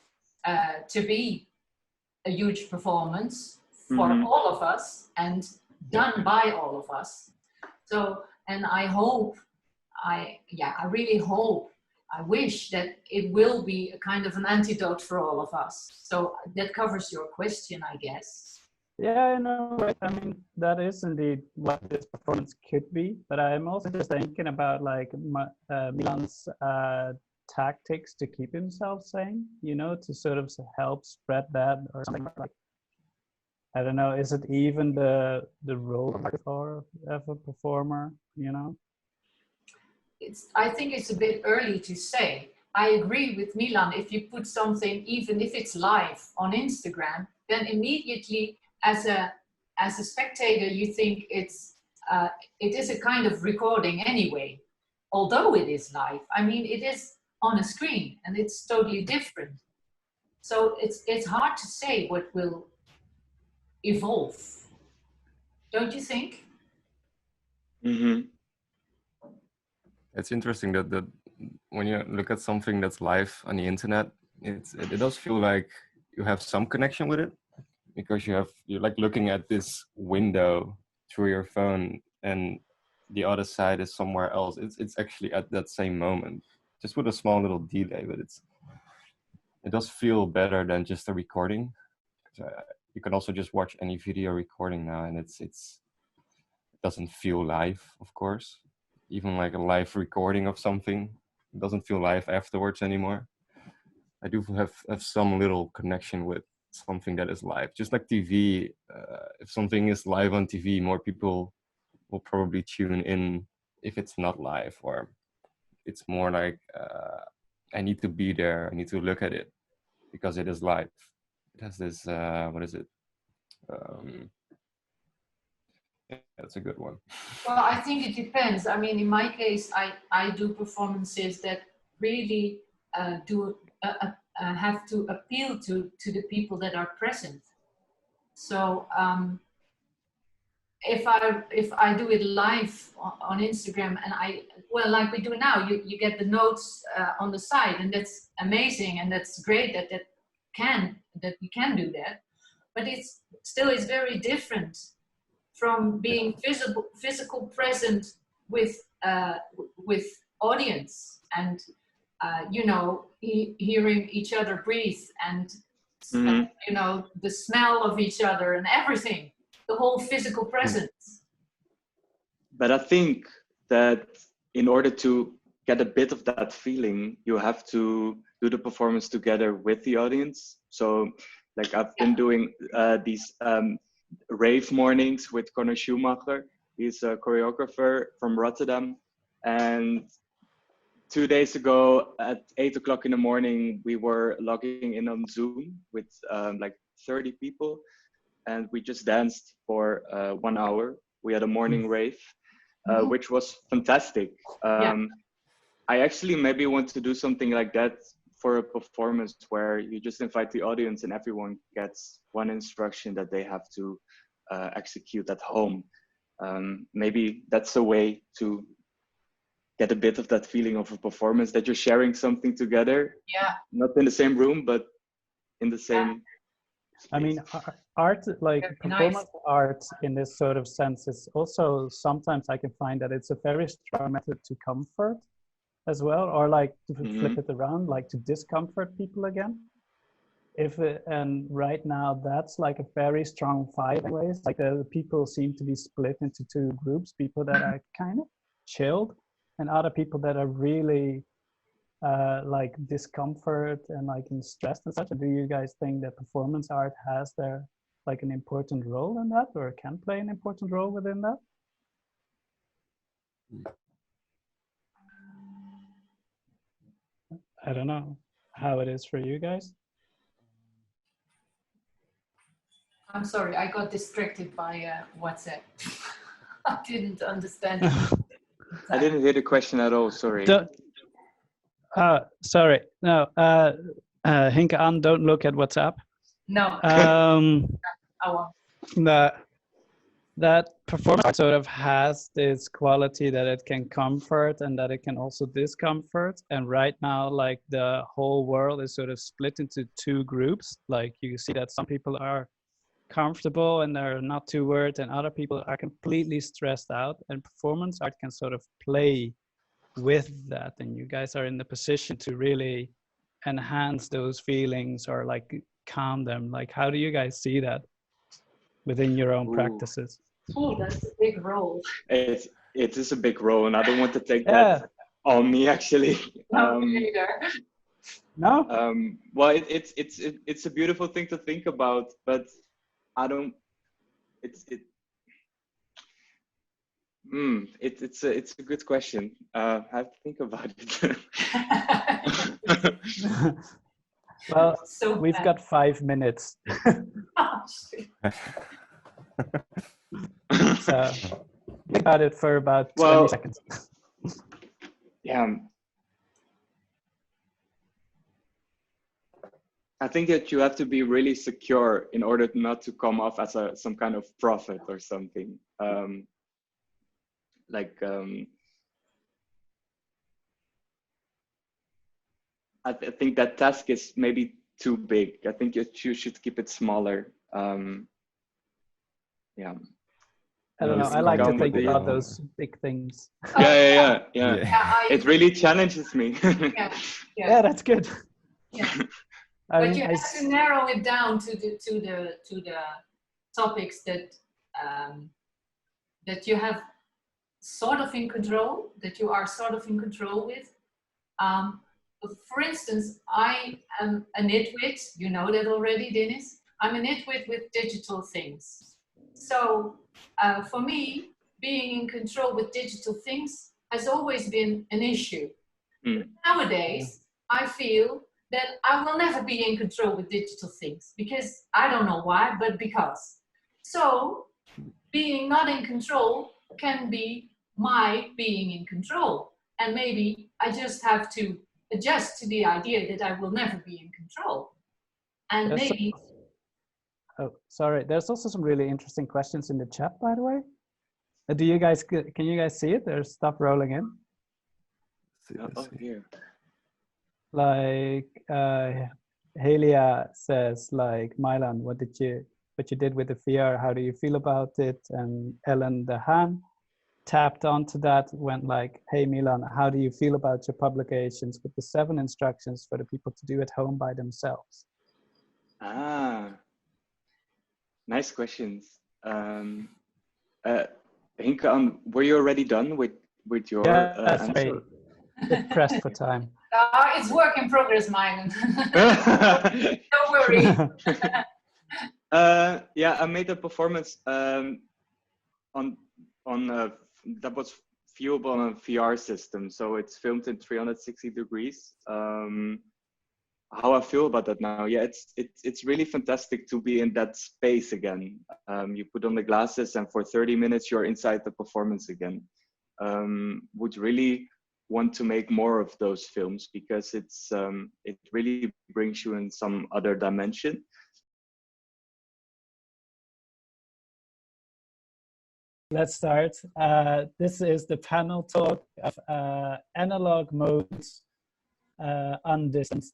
to be a huge performance for all of us and done by all of us. So, and I hope, I really hope, I wish that it will be a kind of an antidote for all of us. So that covers your question, I guess. Yeah, I know. I mean, that is indeed what this performance could be. But I'm also just thinking about like Milan's tactics to keep himself sane, you know, to sort of help spread that or something like. I don't know. Is it even the role of a performer? You know. I think it's a bit early to say. I agree with Milan. If you put something, even if it's live on Instagram, then immediately as a spectator, you think it is a kind of recording anyway, although it is live. I mean, it is on a screen and it's totally different. So it's hard to say what will evolve. Don't you think? It's interesting that when you look at something that's live on the internet, it does feel like you have some connection with it, because you're like looking at this window through your phone and the other side is somewhere else. It's actually at that same moment, just with a small little delay, but it does feel better than just a recording. You can also just watch any video recording now, and it doesn't feel live, of course. Even like a live recording of something, it doesn't feel live afterwards anymore. I do have some little connection with something that is live, just like TV. If something is live on TV, more people will probably tune in if it's not live, or it's more like I need to be there, I need to look at it because it is live. It has this what is it? Yeah, that's a good one. Well, I think it depends. I mean, in my case, I do performances that really have to appeal to the people that are present. So if I do it live on Instagram, and well, like we do now, you get the notes on the side, and that's amazing, and that's great that we can do that. But it's very different from being physical present with audience, and hearing each other breathe, and the smell of each other and everything, the whole physical presence. But I think that in order to get a bit of that feeling, you have to do the performance together with the audience. So like I've been doing these rave mornings with Conor Schumacher. He's a choreographer from Rotterdam. And 2 days ago at 8 o'clock in the morning, we were logging in on Zoom with like 30 people. And we just danced for 1 hour. We had a morning rave, which was fantastic. I actually maybe want to do something like that for a performance where you just invite the audience and everyone gets one instruction that they have to execute at home. Maybe that's a way to get a bit of that feeling of a performance, that you're sharing something together. Yeah. Not in the same room, but in the same space. I mean, art, like Very performance nice. art in this sort of sense, is also sometimes I can find that it's a very strong method to comfort as well, or like to flip it around, like to discomfort people again. And right now that's like a very strong fight ways. Like the people seem to be split into two groups: people that are kind of chilled, and other people that are really like discomfort and like in stress and such. Do you guys think that performance art has there like an important role in that, or can play an important role within that? I don't know how it is for you guys. I'm sorry, I got distracted by WhatsApp. I didn't understand. I didn't hear the question at all, sorry. Sorry, no, Hinke An, don't look at WhatsApp. No, I won't. That performance sort of has this quality that it can comfort and that it can also discomfort. And right now, like the whole world is sort of split into two groups. Like you see that some people are comfortable and they're not too worried, and other people are completely stressed out, and performance art can sort of play with that, and you guys are in the position to really enhance those feelings or like calm them. Like, how do you guys see that within your own practices? Oh, that's a big role. It is a big role, and I don't want to take that on me, actually. No. Well, it's a beautiful thing to think about, but I don't. It's a good question. I have to think about it. Well, So we've got 5 minutes. So think about it for about 20 seconds. Yeah. I think that you have to be really secure in order not to come off as some kind of prophet or something. I think that task is maybe too big. I think you should keep it smaller. Yeah. I don't know. I like to think about those big things. Yeah. It really challenges me. Yeah, that's good. Yeah. But you have to narrow it down to the topics that that you have sort of in control, that you are sort of in control with. For instance, I am a nitwit. You know that already, Dennis. I'm a nitwit with digital things. So for me, being in control with digital things has always been an issue. Nowadays, I feel that I will never be in control with digital things, because I don't know why, but because. So being not in control can be my being in control. And maybe I just have to adjust to the idea that I will never be in control. And maybe... Oh, sorry. There's also some really interesting questions in the chat, by the way. Do you guys, can you guys see it? There's stuff rolling in. Oh, here. Like Helia says, like, Milan, what you did with the VR, how do you feel about it? And Ellen Dehan tapped onto that, went like, hey Milan, how do you feel about your publications with the 7 instructions for the people to do at home by themselves? Nice questions. Hinke, were you already done with your answer? Bit pressed for time. It's work in progress, Milan. Don't worry. Yeah, I made a performance on that was viewable on a VR system, so it's filmed in 360 degrees. How I feel about that now? Yeah, it's really fantastic to be in that space again. You put on the glasses, and for 30 minutes you're inside the performance again. Would really want to make more of those films because it really brings you in some other dimension. Let's start. This is the panel talk of analog modes on distance.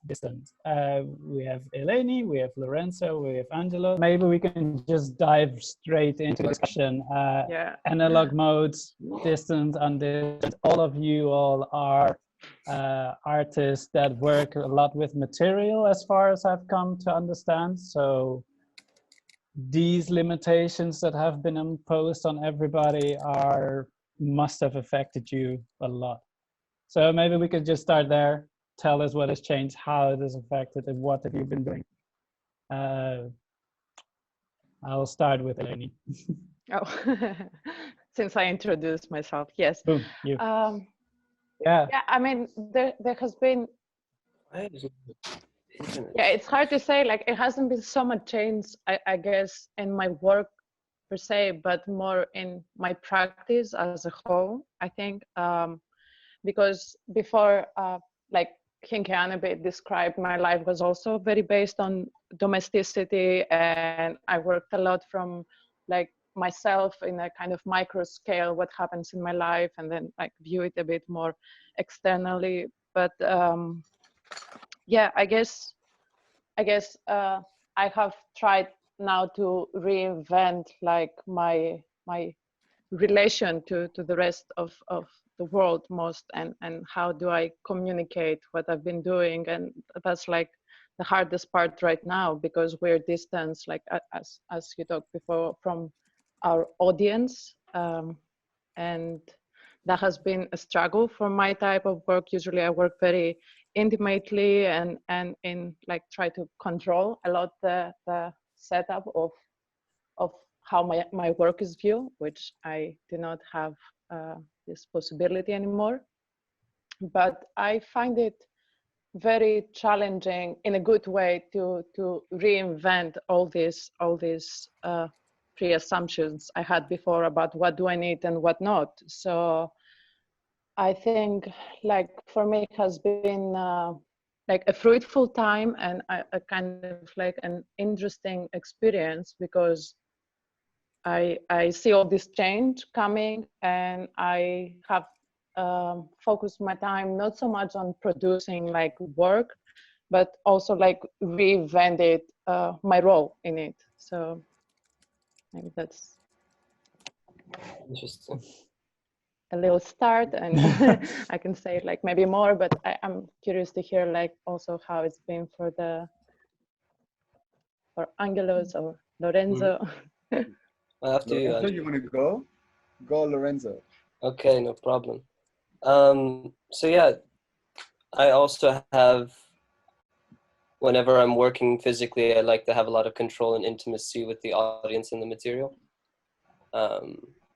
We have Eleni, we have Lorenzo, we have Angelo. Maybe we can just dive straight into the discussion. Yeah. Analog modes, distance, undistant. All of you all are artists that work a lot with material, as far as I've come to understand. So these limitations that have been imposed on everybody must have affected you a lot. So maybe we could just start there. Tell us what has changed, how it has affected, and what have you been doing. I'll start with Eleni. Oh, since I introduced myself, yes. Boom, you. Yeah, I mean, there has been, yeah, it's hard to say, like, it hasn't been so much change, I guess, in my work per se, but more in my practice as a whole, I think, because before, like Hinke Annabeth described, my life was also very based on domesticity, and I worked a lot from like myself in a kind of micro scale, what happens in my life, and then like view it a bit more externally. But yeah, I guess I have tried now to reinvent like my relation to the rest of the world most, and how do I communicate what I've been doing. And that's like the hardest part right now, because we're distanced, like as you talked before, from our audience, and that has been a struggle for my type of work. Usually I work very intimately and in like try to control a lot the setup of how my work is viewed, which I do not have this possibility anymore. But I find it very challenging in a good way to reinvent all these pre-assumptions I had before about what do I need and what not. So I think like for me it has been like a fruitful time and a kind of like an interesting experience, because I see all this change coming, and I have focused my time not so much on producing like work, but also like reinvented my role in it. So maybe that's interesting. a little start, and I can say like maybe more, but I'm curious to hear like also how it's been for Angelos or Lorenzo. After you, Lorenzo, you want to go? Go, Lorenzo. Okay, no problem. So yeah, I also have, whenever I'm working physically, I like to have a lot of control and intimacy with the audience and the material.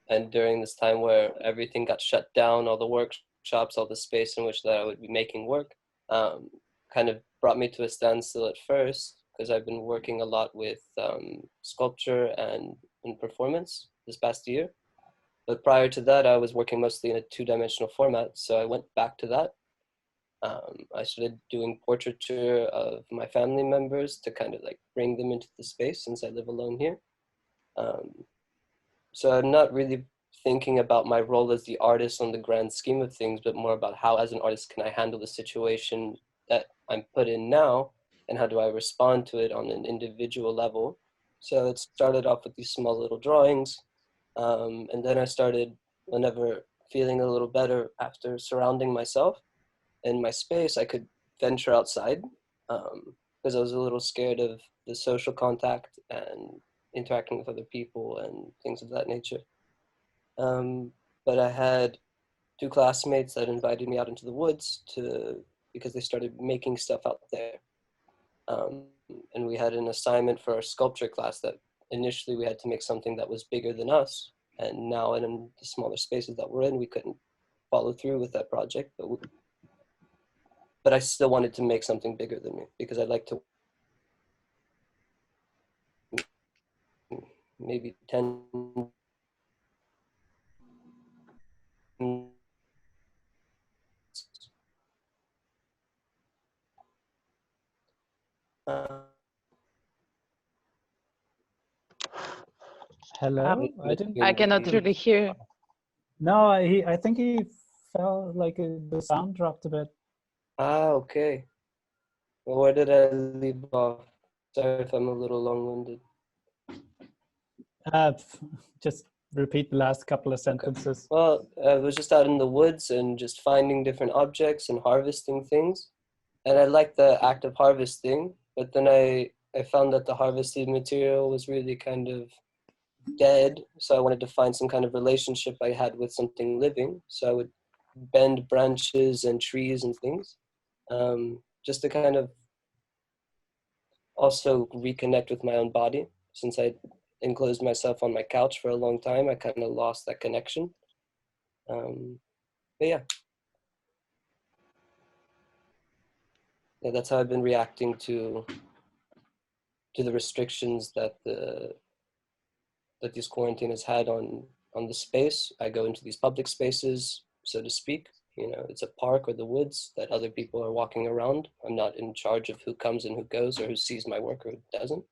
And during this time where everything got shut down, all the workshops, all the space in which that I would be making work, kind of brought me to a standstill at first, because I've been working a lot with sculpture and performance this past year. But prior to that, I was working mostly in a two-dimensional format, so I went back to that. I started doing portraiture of my family members to kind of like bring them into the space, since I live alone here. So I'm not really thinking about my role as the artist on the grand scheme of things, but more about how as an artist can I handle the situation that I'm put in now, and how do I respond to it on an individual level. So it started off with these small little drawings, and then I started, whenever feeling a little better after surrounding myself in my space, I could venture outside, because I was a little scared of the social contact and interacting with other people and things of that nature. But I had two classmates that invited me out into the woods because they started making stuff out there. And we had an assignment for our sculpture class that initially we had to make something that was bigger than us. And now in the smaller spaces that we're in, we couldn't follow through with that project. But I still wanted to make something bigger than me, because I'd like to maybe 10 to Hello? I didn't. I cannot really hear. No, I think he felt like the sound dropped a bit. Ah, okay. Well, where did I leave off? Sorry if I'm a little long-winded. Just repeat the last couple of sentences. Well, I was just out in the woods and just finding different objects and harvesting things. And I liked the act of harvesting, but then I found that the harvested material was really kind of dead. So I wanted to find some kind of relationship I had with something living. So I would bend branches and trees and things, just to kind of also reconnect with my own body. Since I enclosed myself on my couch for a long time, I kind of lost that connection. But yeah, that's how I've been reacting to the restrictions that this quarantine has had on the space. I go into these public spaces, so to speak. You know, it's a park or the woods that other people are walking around. I'm not in charge of who comes and who goes or who sees my work or who doesn't.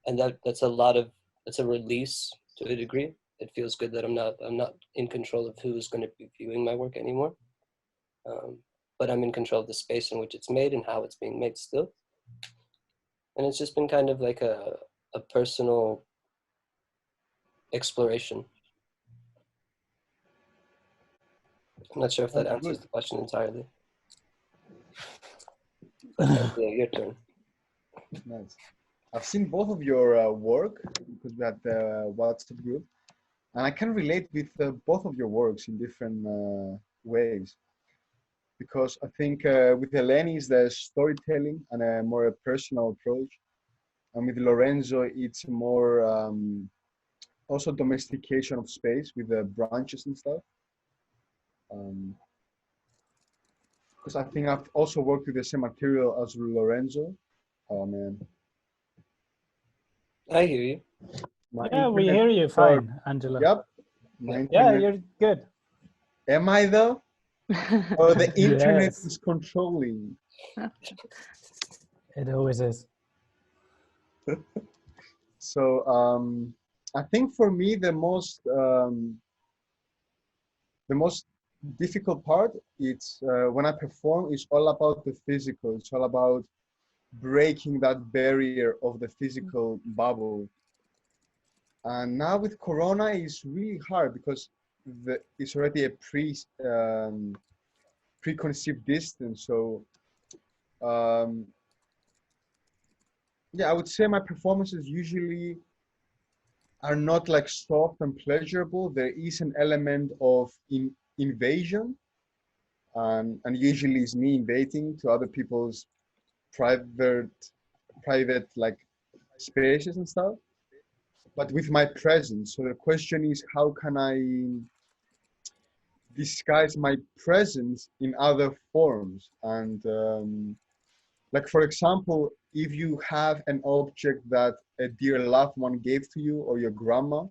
And that's a release to a degree. It feels good that I'm not in control of who's going to be viewing my work anymore. But I'm in control of the space in which it's made and how it's being made still. And it's just been kind of like a personal exploration. I'm not sure if that answers the question entirely. Yeah, your turn. Nice. I've seen both of your work because we had the WhatsApp group, and I can relate with both of your works in different ways. Because I think with Eleni is the storytelling and a more personal approach, and with Lorenzo it's more also domestication of space with the branches and stuff. Because I think I've also worked with the same material as Lorenzo. Oh man. I hear you. Yeah, we hear you fine, Angela. Yep. Yeah, you're good. Am I though? Or the internet Yes. is controlling? It always is. So I think for me the most difficult part it's when I perform is all about the physical. It's all about breaking that barrier of the physical bubble. And now with Corona it's really hard because it's already a preconceived distance. So yeah, I would say my performances usually are not like soft and pleasurable. There is an element of invasion, and usually it's me invading to other people's private like spaces and stuff, but with my presence. So the question is, how can I disguise my presence in other forms? And like, for example, if you have an object that a dear loved one gave to you or your grandma,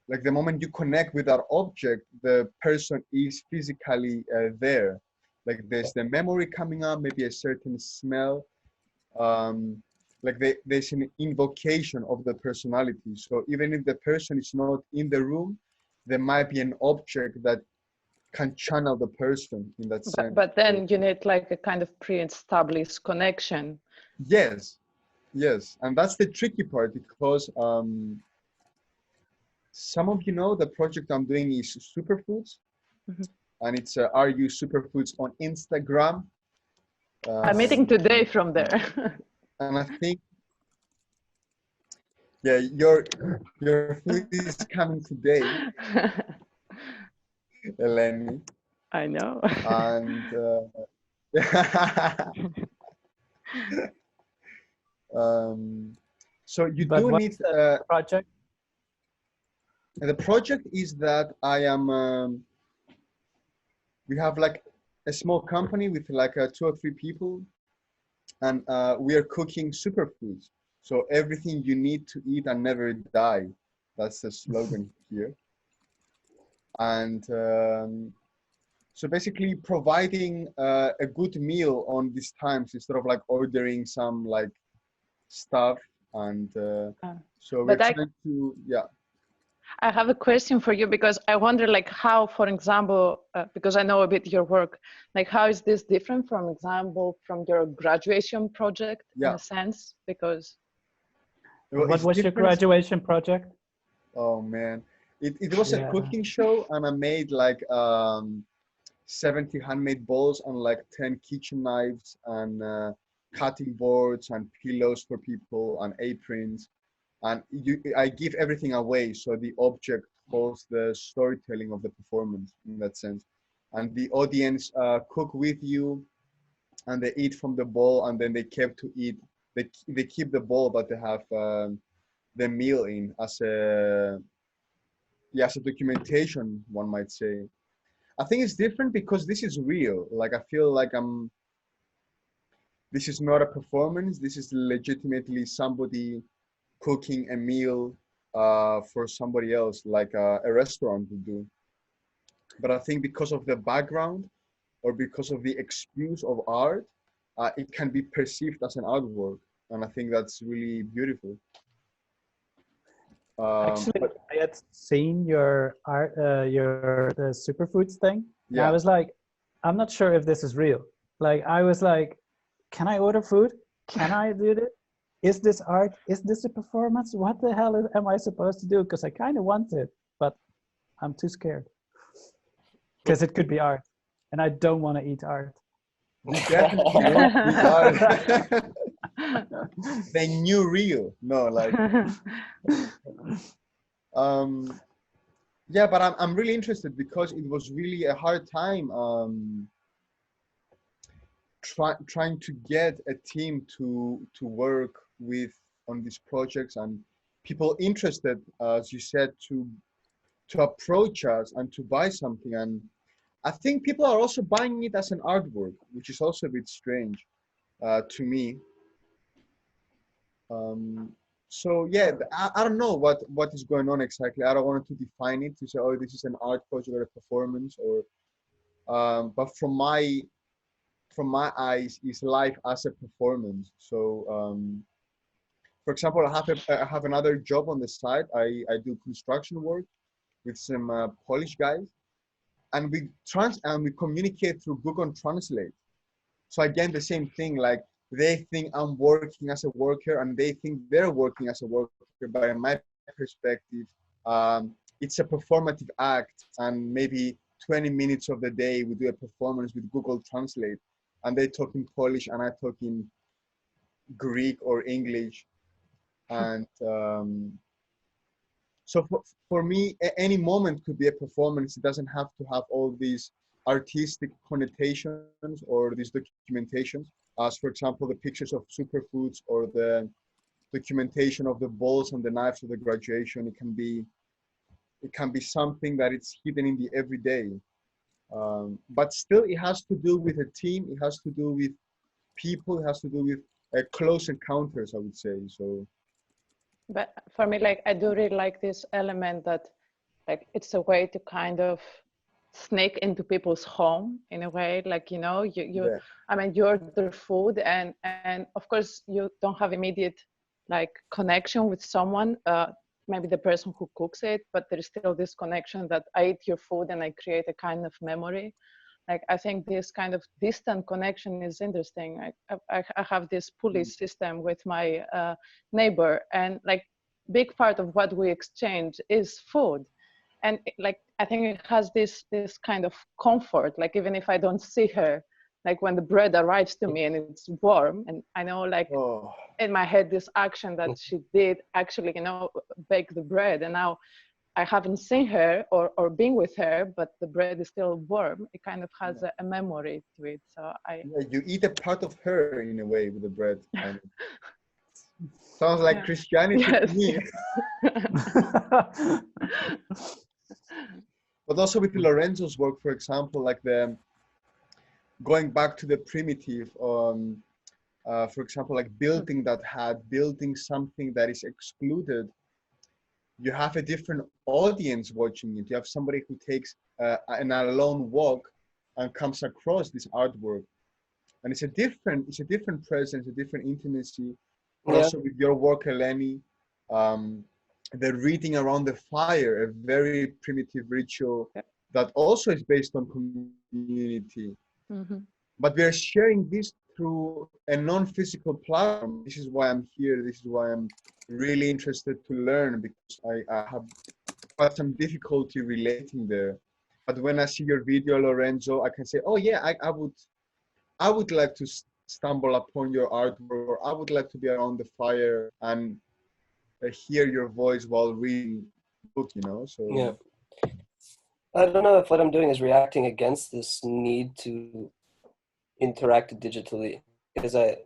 like the moment you connect with that object, the person is physically there. Like there's the memory coming up, maybe a certain smell. Like there's an invocation of the personality. So even if the person is not in the room, there might be an object that can channel the person in that sense. But then you need like a kind of pre-established connection. Yes, yes. And that's the tricky part because some of you know the project I'm doing is Superfoods. Mm-hmm. And it's RU Superfoods on Instagram. I'm eating today from there. And I think, yeah, your food is coming today, Eleni. I know. And so you do need the project. The project is that I am. We have like a small company with like 2 or 3 people, and we are cooking superfoods. So everything you need to eat and never die. That's the slogan here. And so basically providing a good meal on these times instead of like ordering some like stuff And Uh, so we're but trying to, yeah. I have a question for you because I wonder, like, how, for example, because I know a bit your work, like, how is this different from example from your graduation project in Yeah. a sense? Because Well, What it's was your different. graduation project? Oh man, it was a Yeah. cooking show, and I made like 70 handmade bowls and like 10 kitchen knives and cutting boards and pillows for people and aprons. And I give everything away, so the object holds the storytelling of the performance in that sense. And the audience cook with you, and they eat from the bowl, and then they kept to eat. They keep the bowl, but they have the meal in as a, yeah, as a documentation, one might say. I think it's different because this is real. Like I feel like this is not a performance. This is legitimately somebody cooking a meal for somebody else, like a restaurant would do. But I think because of the background or because of the excuse of art, it can be perceived as an artwork. And I think that's really beautiful. Actually, But I had seen your art, the superfoods thing, and yeah, I was like, I'm not sure if this is real. Like, I was like, can I order food? Can I do this? Is this art? Is this a performance? What the hell am I supposed to do? Because I kind of want it, but I'm too scared. Because it could be art, and I don't want to eat art. you definitely want to be art. The new real. No, like yeah, but I'm really interested because it was really a hard time trying to get a team to work with on these projects and people interested, as you said, to approach us and to buy something. And I think people are also buying it as an artwork, which is also a bit strange to me. So yeah, I don't know what is going on exactly. I don't want to define it to say, oh, this is an art project or a performance, or but from my eyes, is life as a performance. So for example, I have another job on the side. I do construction work with some Polish guys, and we communicate through Google Translate. So again, the same thing, like they think I'm working as a worker and they think they're working as a worker, but in my perspective, it's a performative act, and maybe 20 minutes of the day we do a performance with Google Translate, and they talk in Polish and I talk in Greek or English. And so for me, any moment could be a performance. It doesn't have to have all these artistic connotations or these documentations, as for example, the pictures of superfoods or the documentation of the bowls and the knives of the graduation. It can be something that it's hidden in the everyday. But still, it has to do with a team. It has to do with people. It has to do with close encounters, I would say. So. but for me, like, I do really like this element that, like, it's a way to kind of sneak into people's home in a way, like, you know, Yeah. I mean, you order food and of course you don't have immediate like connection with someone, maybe the person who cooks it, but there's still this connection that I eat your food and I create a kind of memory. Like, I think this kind of distant connection is interesting. I have this pulley system with my neighbor, and like big part of what we exchange is food. And like, I think it has this kind of comfort, like even if I don't see her, like when the bread arrives to me and it's warm, and I know, like, in my head, this action that she did actually, you know, bake the bread, and now I haven't seen her or been with her, but the bread is still warm. It kind of has a memory to it. So Yeah, you eat a part of her in a way with the bread. Sounds like Christianity to me. But also with Lorenzo's work, for example, like going back to the primitive, for example, like building something that is excluded. You have a different audience watching it. You have somebody who takes an alone walk and comes across this artwork, and it's a different presence, a different intimacy. but Yeah. also with your work, Eleni, the reading around the fire, a very primitive ritual Yeah. that also is based on community. Mm-hmm. But we are sharing this through a non-physical platform. This is why I'm here. This is why I'm really interested to learn, because I have had some difficulty relating there. But when I see your video, Lorenzo, I can say, oh yeah, I would like to stumble upon your artwork, or I would like to be around the fire and hear your voice while reading the book, you know? So Yeah. I don't know if what I'm doing is reacting against this need to interact digitally, because I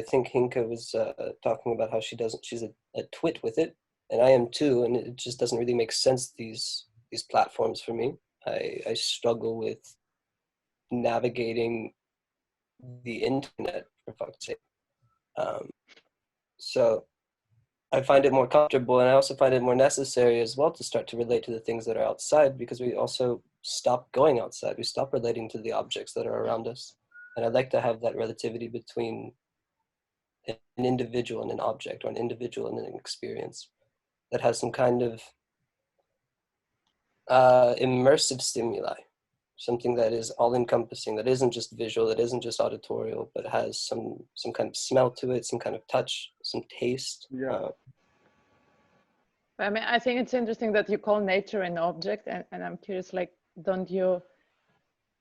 think Hinka was talking about how she's a twit with it, and I am too, and it just doesn't really make sense, these platforms for me. I struggle with navigating the internet, for fuck's sake. So I find it more comfortable, and I also find it more necessary as well to start to relate to the things that are outside, because we also stop going outside. We stop relating to the objects that are around us. And I'd like to have that relativity between an individual and an object, or an individual and an experience, that has some kind of immersive stimuli, something that is all-encompassing, that isn't just visual, that isn't just auditorial, but has some kind of smell to it, some kind of touch, some taste. yeah. I mean, I think it's interesting that you call nature an object, and I'm curious, like, don't you,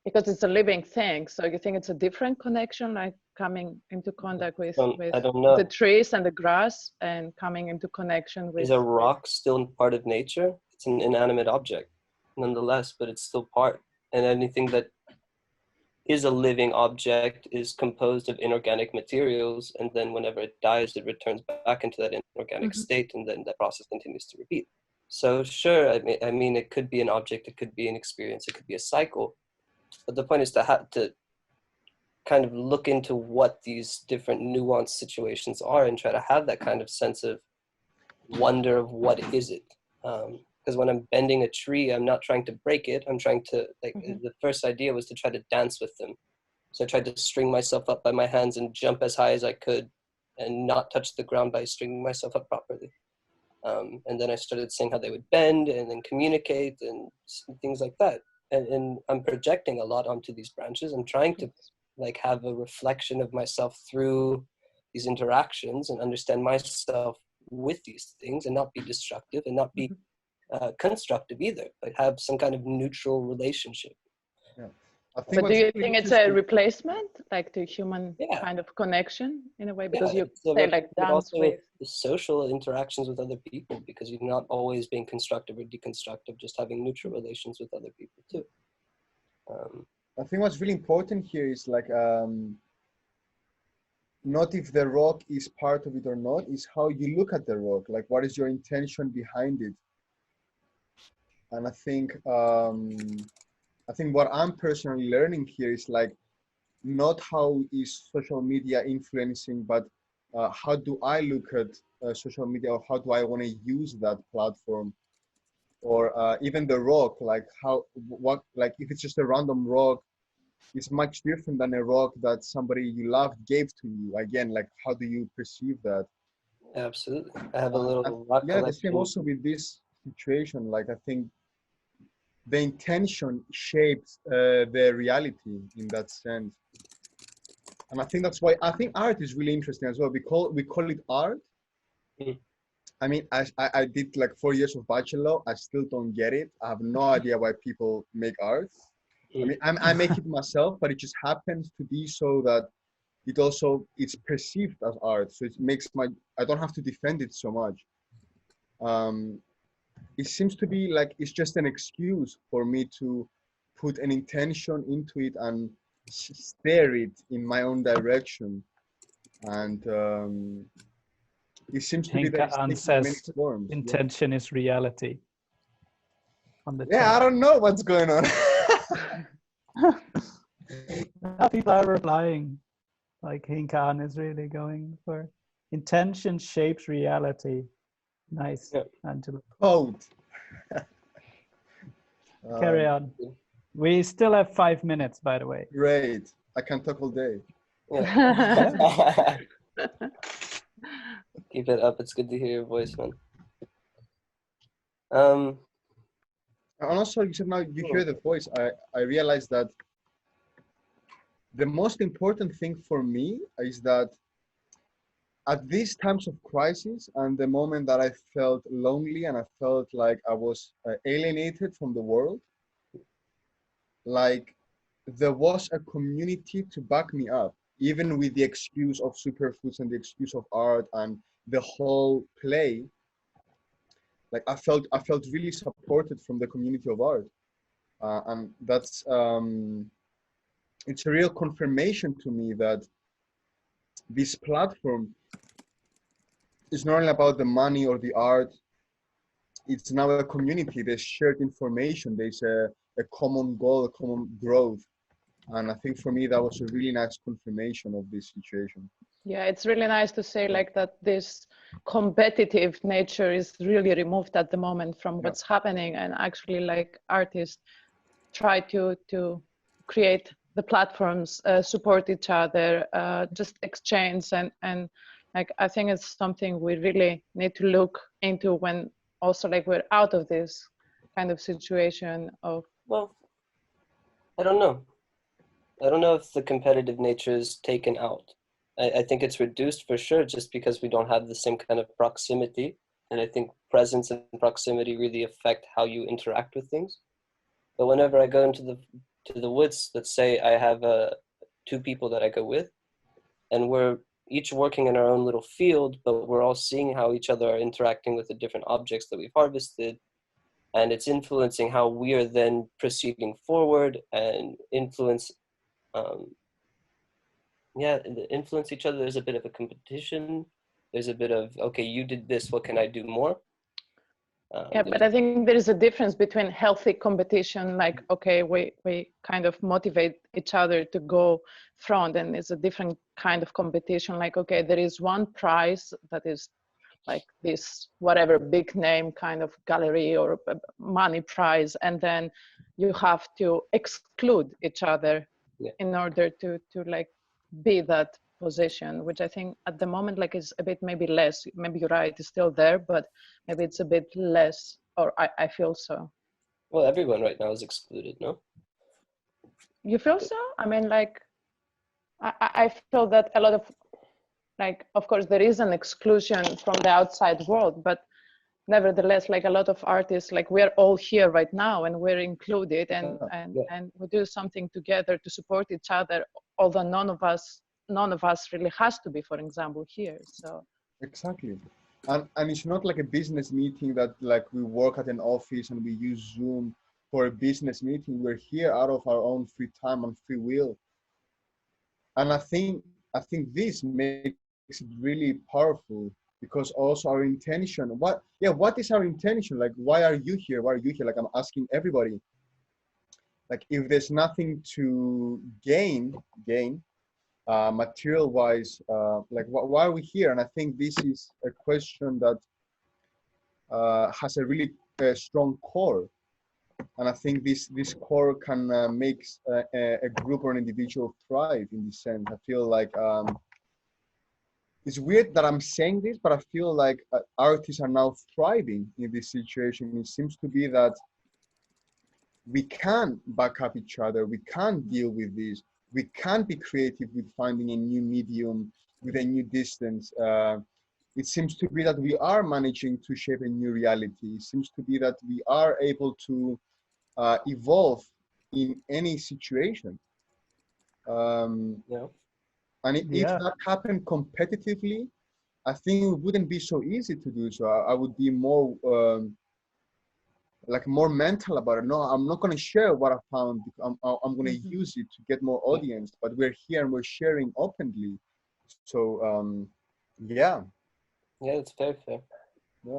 because it's a living thing, so you think it's a different connection, like coming into contact with I don't know. the trees and the grass, and coming into connection with... Is a rock still part of nature? It's an inanimate object, nonetheless, but it's still part. And anything that is a living object is composed of inorganic materials, and then whenever it dies, it returns back into that inorganic state, and then that process continues to repeat. So sure, I mean, it could be an object, it could be an experience, it could be a cycle, but the point is to have to kind of look into what these different nuanced situations are, and try to have that kind of sense of wonder of what is it. Because when I'm bending a tree, I'm not trying to break it. I'm trying to, like, the first idea was to try to dance with them. So I tried to string myself up by my hands and jump as high as I could and not touch the ground by stringing myself up properly. And then I started seeing how they would bend and then communicate and things like that. And I'm projecting a lot onto these branches. I'm trying to, like, have a reflection of myself through these interactions and understand myself with these things, and not be destructive and not be constructive either, but have some kind of neutral relationship. Yeah. But do you think it's a replacement, like to human kind of connection in a way? Because you say like dance with the social interactions with other people, because you're not always being constructive or deconstructive, just having neutral relations with other people too. I think what's really important here is like, not if the rock is part of it or not, is how you look at the rock. Like, what is your intention behind it? And I think what I'm personally learning here is like, not how is social media influencing, but how do I look at social media, or how do I want to use that platform, or even the rock, like like if it's just a random rock, it's much different than a rock that somebody you loved gave to you. Again, like, how do you perceive that? Absolutely. I have a little rock yeah, the collection. same also with this situation. Like, I think the intention shapes the reality in that sense. And I think that's why I think art is really interesting as well. We call it art. I mean, I did like 4 years of bachelor. I still don't get it. I have no idea why people make art. I mean, I make it myself, but it just happens to be so that it's perceived as art. So it makes I don't have to defend it so much. It seems to be like it's just an excuse for me to put an intention into it and steer it in my own direction. And it seems to be that it's taking many forms. Intention is reality. On the I don't know what's going on. Now people are replying, like Hinkan is really going for intention shapes reality. Nice, Angela. Quote. Carry on. We still have 5 minutes, by the way. Great. I can talk all day. Keep it up. It's good to hear your voice, man. And also, you said now you hear the voice. I realized that the most important thing for me is that at these times of crisis and the moment that I felt lonely and I felt like I was alienated from the world, like there was a community to back me up, even with the excuse of superfoods and the excuse of art and the whole play. Like I felt really supported from the community of art, and that's it's a real confirmation to me that this platform is not only about the money or the art. It's now a community. There's shared information. There's a common goal, a common growth. And I think for me, that was a really nice confirmation of this situation. Yeah, it's really nice to say like that this competitive nature is really removed at the moment from what's happening, and actually like artists try to create the platforms, support each other, just exchange, and like I think it's something we really need to look into when also like we're out of this kind of situation of. Well, I don't know. I don't know if the competitive nature is taken out. I think it's reduced for sure, just because we don't have the same kind of proximity. And I think presence and proximity really affect how you interact with things. But whenever I go into the woods, let's say I have two people that I go with, and we're each working in our own little field, but we're all seeing how each other are interacting with the different objects that we've harvested. And it's influencing how we are then proceeding forward and influence each other. There's a bit of a competition. There's a bit of, okay, you did this, what can I do more? Yeah, but I think there is a difference between healthy competition, like, okay, we kind of motivate each other to go front, and it's a different kind of competition. Like, okay, there is one prize that is like this, whatever big name kind of gallery or money prize, and then you have to exclude each other in order to like be that position, which I think at the moment like is a bit maybe less. Maybe you're right, it's still there, but maybe it's a bit less, or I feel so. Well, everyone right now is excluded, no? You feel so? I mean, like I feel that a lot of, like, of course there is an exclusion from the outside world, but nevertheless, like a lot of artists, like we're all here right now and we're included, and we do something together to support each other, although none of us really has to be, for example, here. So exactly, and it's not like a business meeting that like we work at an office and we use Zoom for a business meeting. We're here out of our own free time and free will, and I think this makes it really powerful, because also our intention, what is our intention? Like, why are you here? Like, I'm asking everybody, like, if there's nothing to gain material wise, like why are we here? And I think this is a question that has a really strong core, and I think this core can make a group or an individual thrive in this sense. I feel like it's weird that I'm saying this, but I feel like artists are now thriving in this situation. It seems to be that we can back up each other, we can deal with this, we can be creative with finding a new medium, with a new distance. It seems to be that we are managing to shape a new reality. It seems to be that we are able to evolve in any situation. And if that happened competitively, I think it wouldn't be so easy to do so. I would be more like more mental about it. No, I'm not going to share what I found. I'm going to use it to get more audience. But we're here and we're sharing openly. So yeah, it's very fair.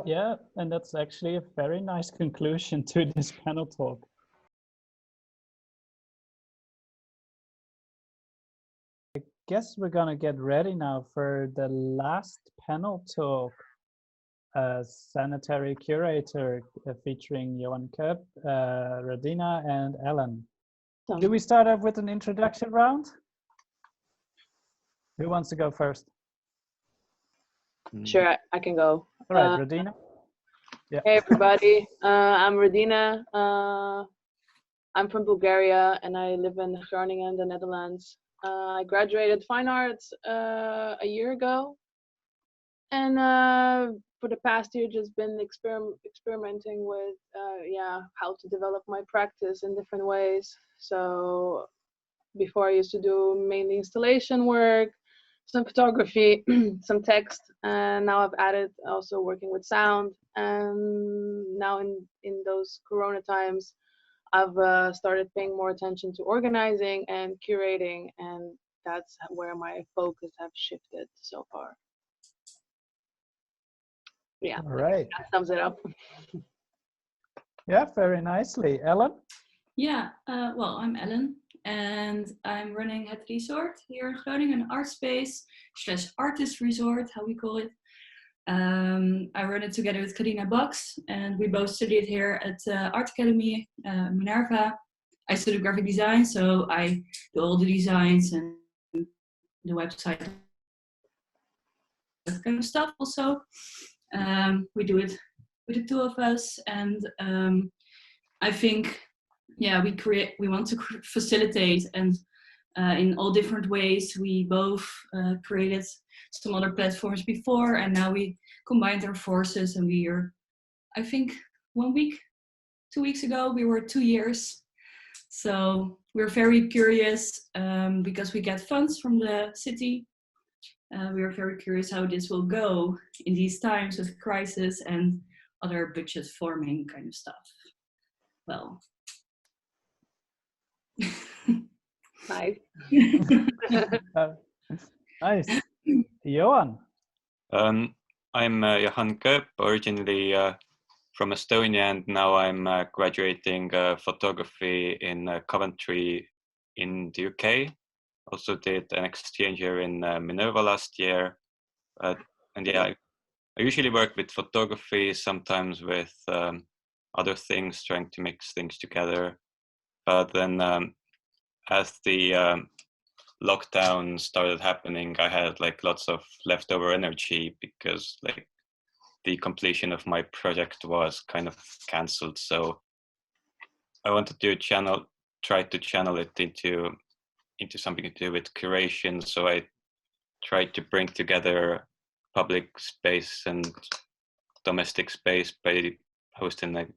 Yeah, and that's actually a very nice conclusion to this panel talk. I guess we're gonna get ready now for the last panel talk. Sanitary curator featuring Johan Kopp, Radina, and Ellen. Do we start off with an introduction round? Who wants to go first? Sure, I can go. All right, Rodina. Yeah. Hey everybody, I'm Rodina. I'm from Bulgaria and I live in Groningen, the Netherlands. I graduated fine arts a year ago, and for the past year just been experimenting with how to develop my practice in different ways. So before I used to do mainly installation work, some photography, some text, and now I've added also working with sound. And now in those Corona times, I've started paying more attention to organizing and curating, and that's where my focus have shifted so far. Yeah, All right. that sums it up. Yeah, very nicely. Ellen? Yeah, well, I'm Ellen, and I'm running Het Resort here in Groningen, an art space / artist resort, how we call it. I run it together with Carina Box, and we both studied here at Art Academy, Minerva. I study graphic design, so I do all the designs and the website, that kind of stuff also. We do it with the two of us, and I think, yeah, we want to facilitate, and in all different ways. We both created some other platforms before, and now we combined our forces, and we are, I think 2 weeks ago, we were 2 years. So we're very curious because we get funds from the city. We are very curious how this will go in these times of crisis and other budget forming kind of stuff. Well. Nice. Nice. Johan? I'm Johan Köp, originally from Estonia, and now I'm graduating photography in Coventry in the UK. Also did an exchange here in Minerva last year. And yeah, I usually work with photography, sometimes with other things, trying to mix things together. But then as the lockdown started happening, I had like lots of leftover energy because like the completion of my project was kind of cancelled. So I wanted to try to channel it into something to do with curation. So I tried to bring together public space and domestic space by hosting an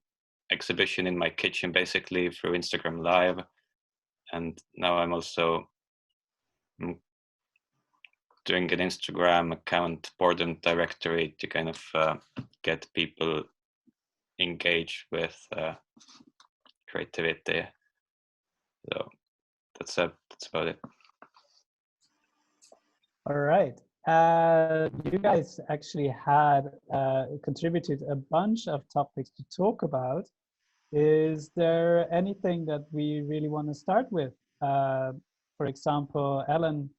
exhibition in my kitchen, basically through Instagram Live. And now I'm also doing an Instagram account, boredom directory, to kind of get people engaged with creativity. So that's about it. All right. You guys actually had contributed a bunch of topics to talk about. Is there anything that we really want to start with? For example, Ellen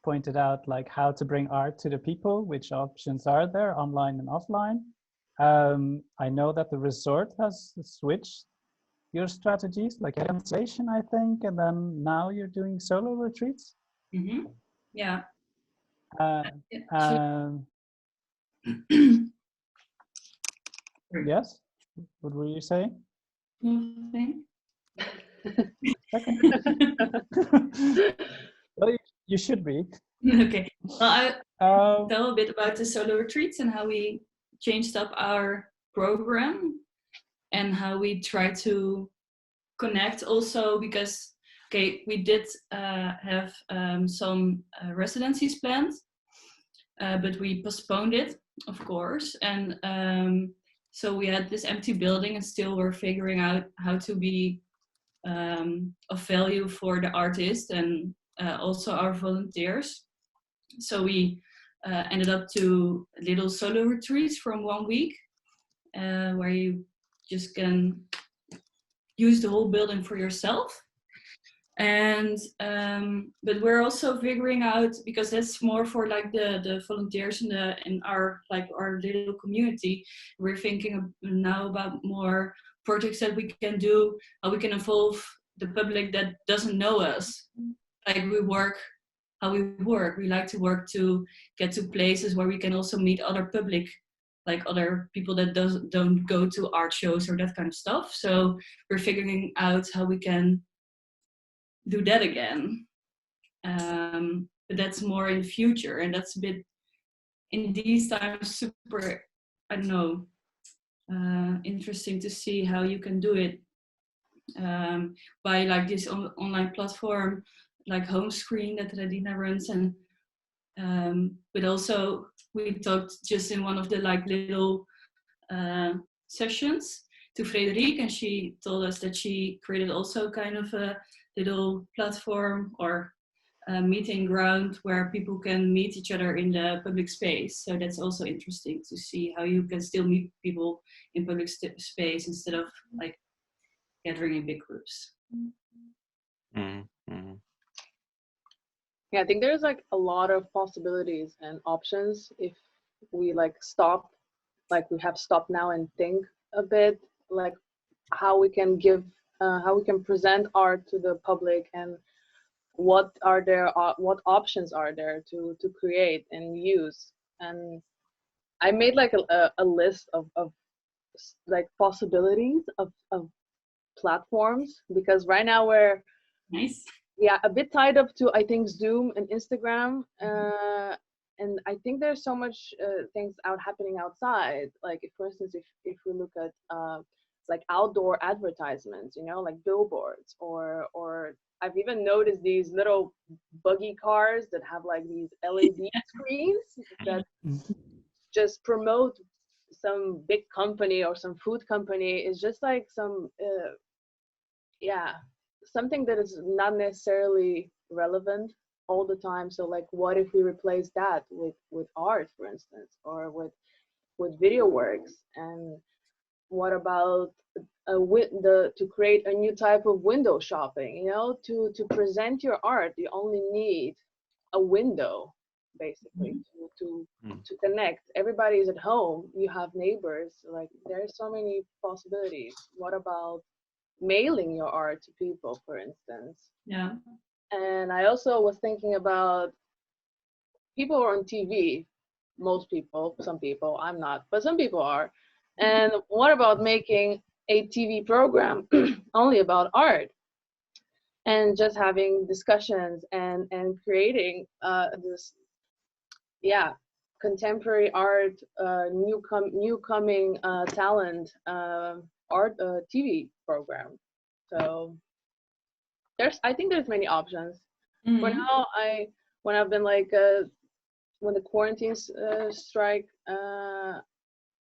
pointed out like how to bring art to the people, which options are there, online and offline. I know that the resort has switched your strategies, like installation, I think, and then now you're doing solo retreats. Mm-hmm. Yeah. Yes. What were you saying? Nothing. Well, you should be. Okay. Well, I'll tell a bit about the solo retreats and how we changed up our program and how we try to connect also, because okay, we did have some residencies planned, but we postponed it, of course, and so we had this empty building, and still we're figuring out how to be of value for the artists and also our volunteers. So we ended up to little solo retreats from 1 week, where you just can use the whole building for yourself. And but we're also figuring out, because that's more for like the volunteers in our little community. We're thinking now about more projects that we can do, how we can involve the public that doesn't know us. Like we work how we work. We like to work to get to places where we can also meet other public, like other people that don't go to art shows or that kind of stuff. So we're figuring out how we can do that again. But that's more in the future, and that's a bit in these times super, I don't know, interesting to see how you can do it by like this online platform like Home Screen that Radina runs, and but also we talked just in one of the like little sessions to Frederique, and she told us that she created also kind of a little platform or a meeting ground where people can meet each other in the public space. So that's also interesting to see how you can still meet people in public space instead of like gathering in big groups. Mm-hmm. Yeah, I think there's like a lot of possibilities and options if we like stop, like we have stopped now and think a bit like how we can give, how we can present art to the public, and what are there, what options are there to create and use. And I made like a list of like possibilities of platforms, because right now we're nice. Yeah, a bit tied up to, I think, Zoom and Instagram. And I think there's so much things happening outside. Like, for instance, if we look at like outdoor advertisements, you know, like billboards, or I've even noticed these little buggy cars that have like these LED screens that just promote some big company or some food company. Is just like some, yeah, something that is not necessarily relevant all the time. So like, what if we replace that with art, for instance, or with video works? And what about to create a new type of window shopping? You know, to present your art, you only need a window, basically, to connect. Everybody's at home. You have neighbors. Like, there's so many possibilities. What about mailing your art to people, for instance? Yeah. And I also was thinking about people who are on TV. Most people, some people, I'm not, but some people are. And what about making a TV program only about art, and just having discussions and creating this, yeah, contemporary art, new coming talent art TV program. So I think there's many options. For now, when I've been like when the quarantine strike,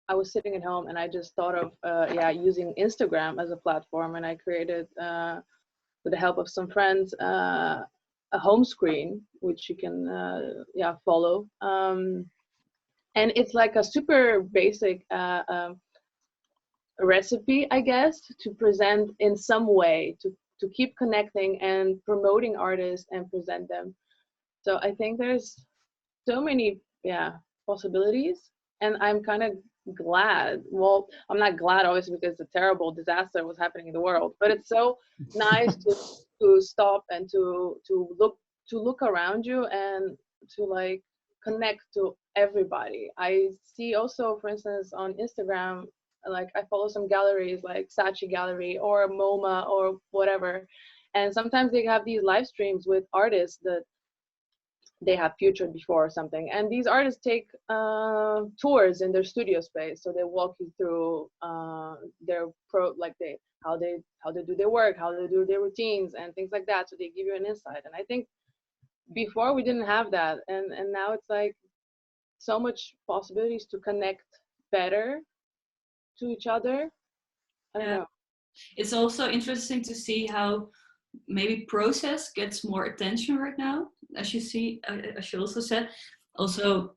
I was sitting at home and I just thought of using Instagram as a platform, and I created with the help of some friends a home screen which you can follow, and it's like a super basic recipe, I guess, to present in some way, to keep connecting and promoting artists and present them. So I think there's so many possibilities, and I'm kind of glad. Well, I'm not glad obviously because a terrible disaster was happening in the world, but it's so nice to stop and to look around you and to like connect to everybody. I see also, for instance, on Instagram, like I follow some galleries like Saatchi Gallery or MoMA or whatever, and sometimes they have these live streams with artists that they have featured before or something, and these artists take tours in their studio space. So they walk you through their how they do their work, how they do their routines and things like that. So they give you an insight. And I think before we didn't have that, and now it's like so much possibilities to connect better to each other. I don't know. It's also interesting to see how maybe process gets more attention right now, as you see, as you also said. Also,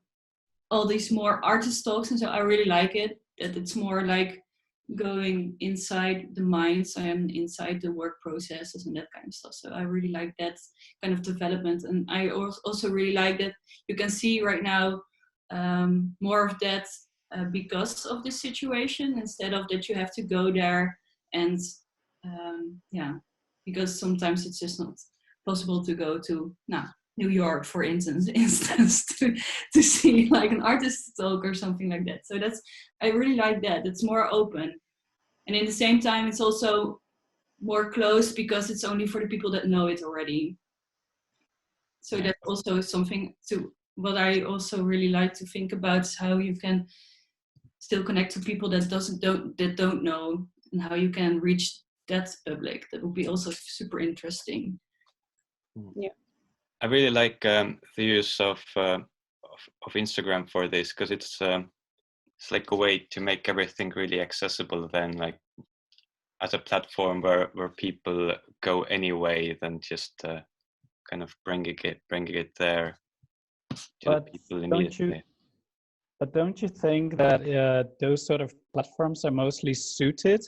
all these more artist talks, and so I really like it, that it's more like going inside the minds and inside the work processes and that kind of stuff. So I really like that kind of development, and I also really like that you can see right now more of that because of this situation, instead of that you have to go there and because sometimes it's just not possible to go to New York, for instance, to see like an artist talk or something like that. So I really like that. It's more open, and in the same time, it's also more close because it's only for the people that know it already. So that's also something to what I also really like to think about, is how you can still connect to people that don't know, and how you can reach that public. That would be also super interesting. Yeah. I really like the use of Instagram for this, because it's like a way to make everything really accessible. Then, like as a platform where people go anyway, than just kind of bringing it there to the people immediately. But don't you think that those sort of platforms are mostly suited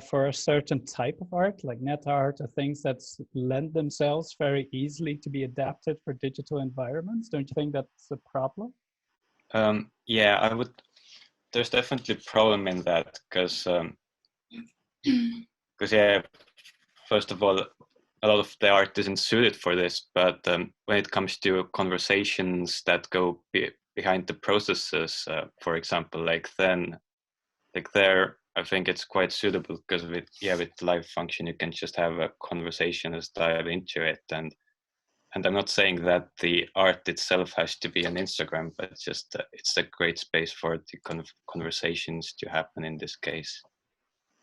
for a certain type of art, like net art, or things that lend themselves very easily to be adapted for digital environments? Don't you think that's a problem? Yeah, I would. There's definitely a problem in that, because yeah, first of all, a lot of the art isn't suited for this. But when it comes to conversations that go behind the processes, for example, like there, I think it's quite suitable, because with live function, you can just have a conversation and dive into it. And I'm not saying that the art itself has to be on Instagram, but just it's a great space for the kind of conversations to happen in this case.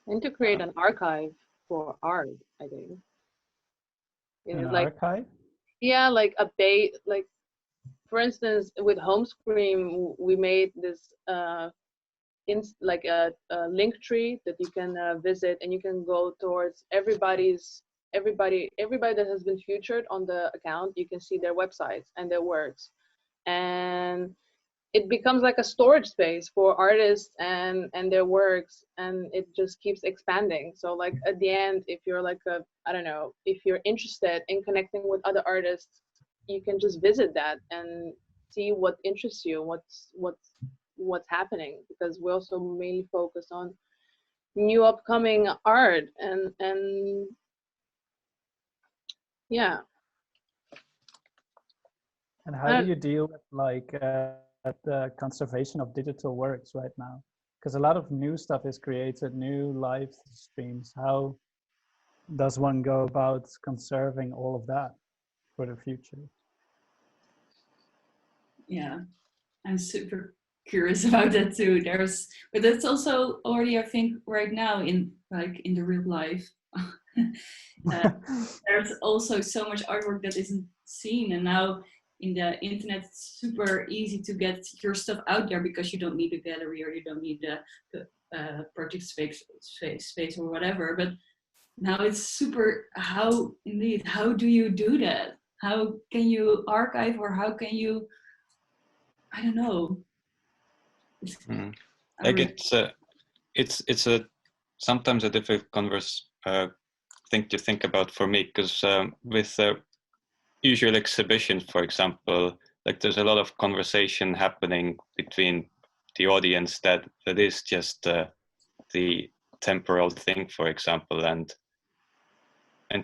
And to create an archive for art, I think. An archive? Yeah, like like for instance, with Homescream, we made this like a link tree that you can visit, and you can go towards everybody that has been featured on the account. You can see their websites and their works, and it becomes like a storage space for artists and their works, and it just keeps expanding. So like at the end, if you're like I don't know, if you're interested in connecting with other artists, you can just visit that and see what interests you, what's happening, because we also mainly focus on new upcoming art and yeah. And how do you deal with like the conservation of digital works right now? Because a lot of new stuff is created, new live streams. How does one go about conserving all of that for the future? Yeah, I'm super curious about that too. But that's also already, I think, right now in the real life. There's also so much artwork that isn't seen, and now in the internet, it's super easy to get your stuff out there, because you don't need a gallery, or you don't need a project space or whatever. But now it's super. How do you do that? How can you archive, or how can you? I don't know. Like it's a sometimes a difficult thing to think about for me, because with usual exhibitions, for example, like there's a lot of conversation happening between the audience that is just the temporal thing, for example, and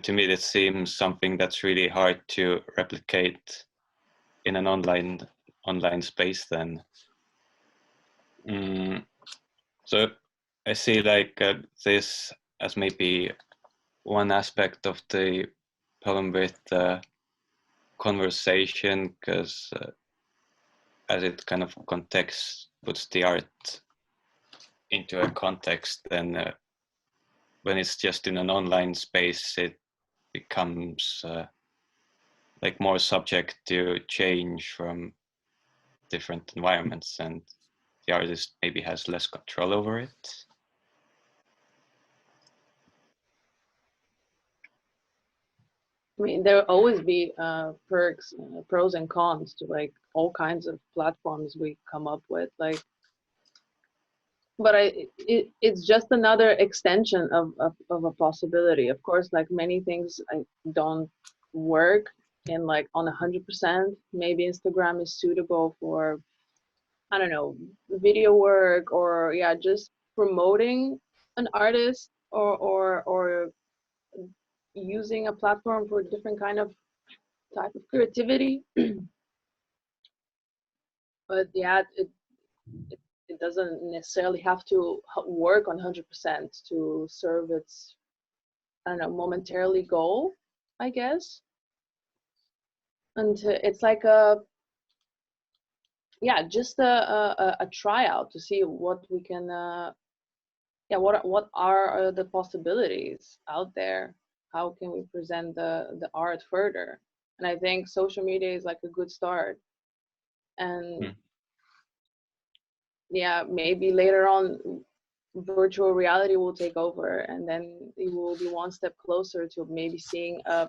to me that seems something that's really hard to replicate in an online space then. So I see like this as maybe one aspect of the problem with conversation, because as it kind of puts the art into a context, then when it's just in an online space, it becomes like more subject to change from different environments, and the artist maybe has less control over it. I mean, there will always be pros and cons to like all kinds of platforms we come up with, like, but it's just another extension of a possibility. Of course, like many things don't work in like on 100%. Maybe Instagram is suitable for, I don't know, video work, or yeah, just promoting an artist, or using a platform for different kind of type of creativity. But yeah, it doesn't necessarily have to work on 100% to serve its, I don't know, momentarily goal, I guess. And it's like just a tryout to see what we can, what are the possibilities out there? How can we present the art further? And I think social media is like a good start. And yeah, maybe later on virtual reality will take over, and then it will be one step closer to maybe seeing a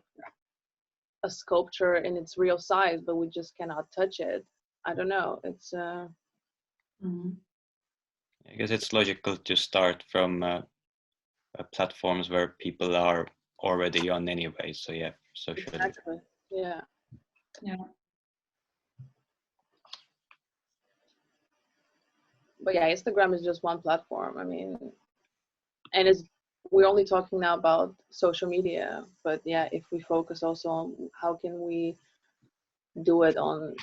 sculpture in its real size, but we just cannot touch it. I don't know. It's I guess it's logical to start from platforms where people are already on anyway. So yeah, socially. Exactly. Yeah. But yeah, Instagram is just one platform. I mean, and we're only talking now about social media, but yeah, if we focus also on how can we do it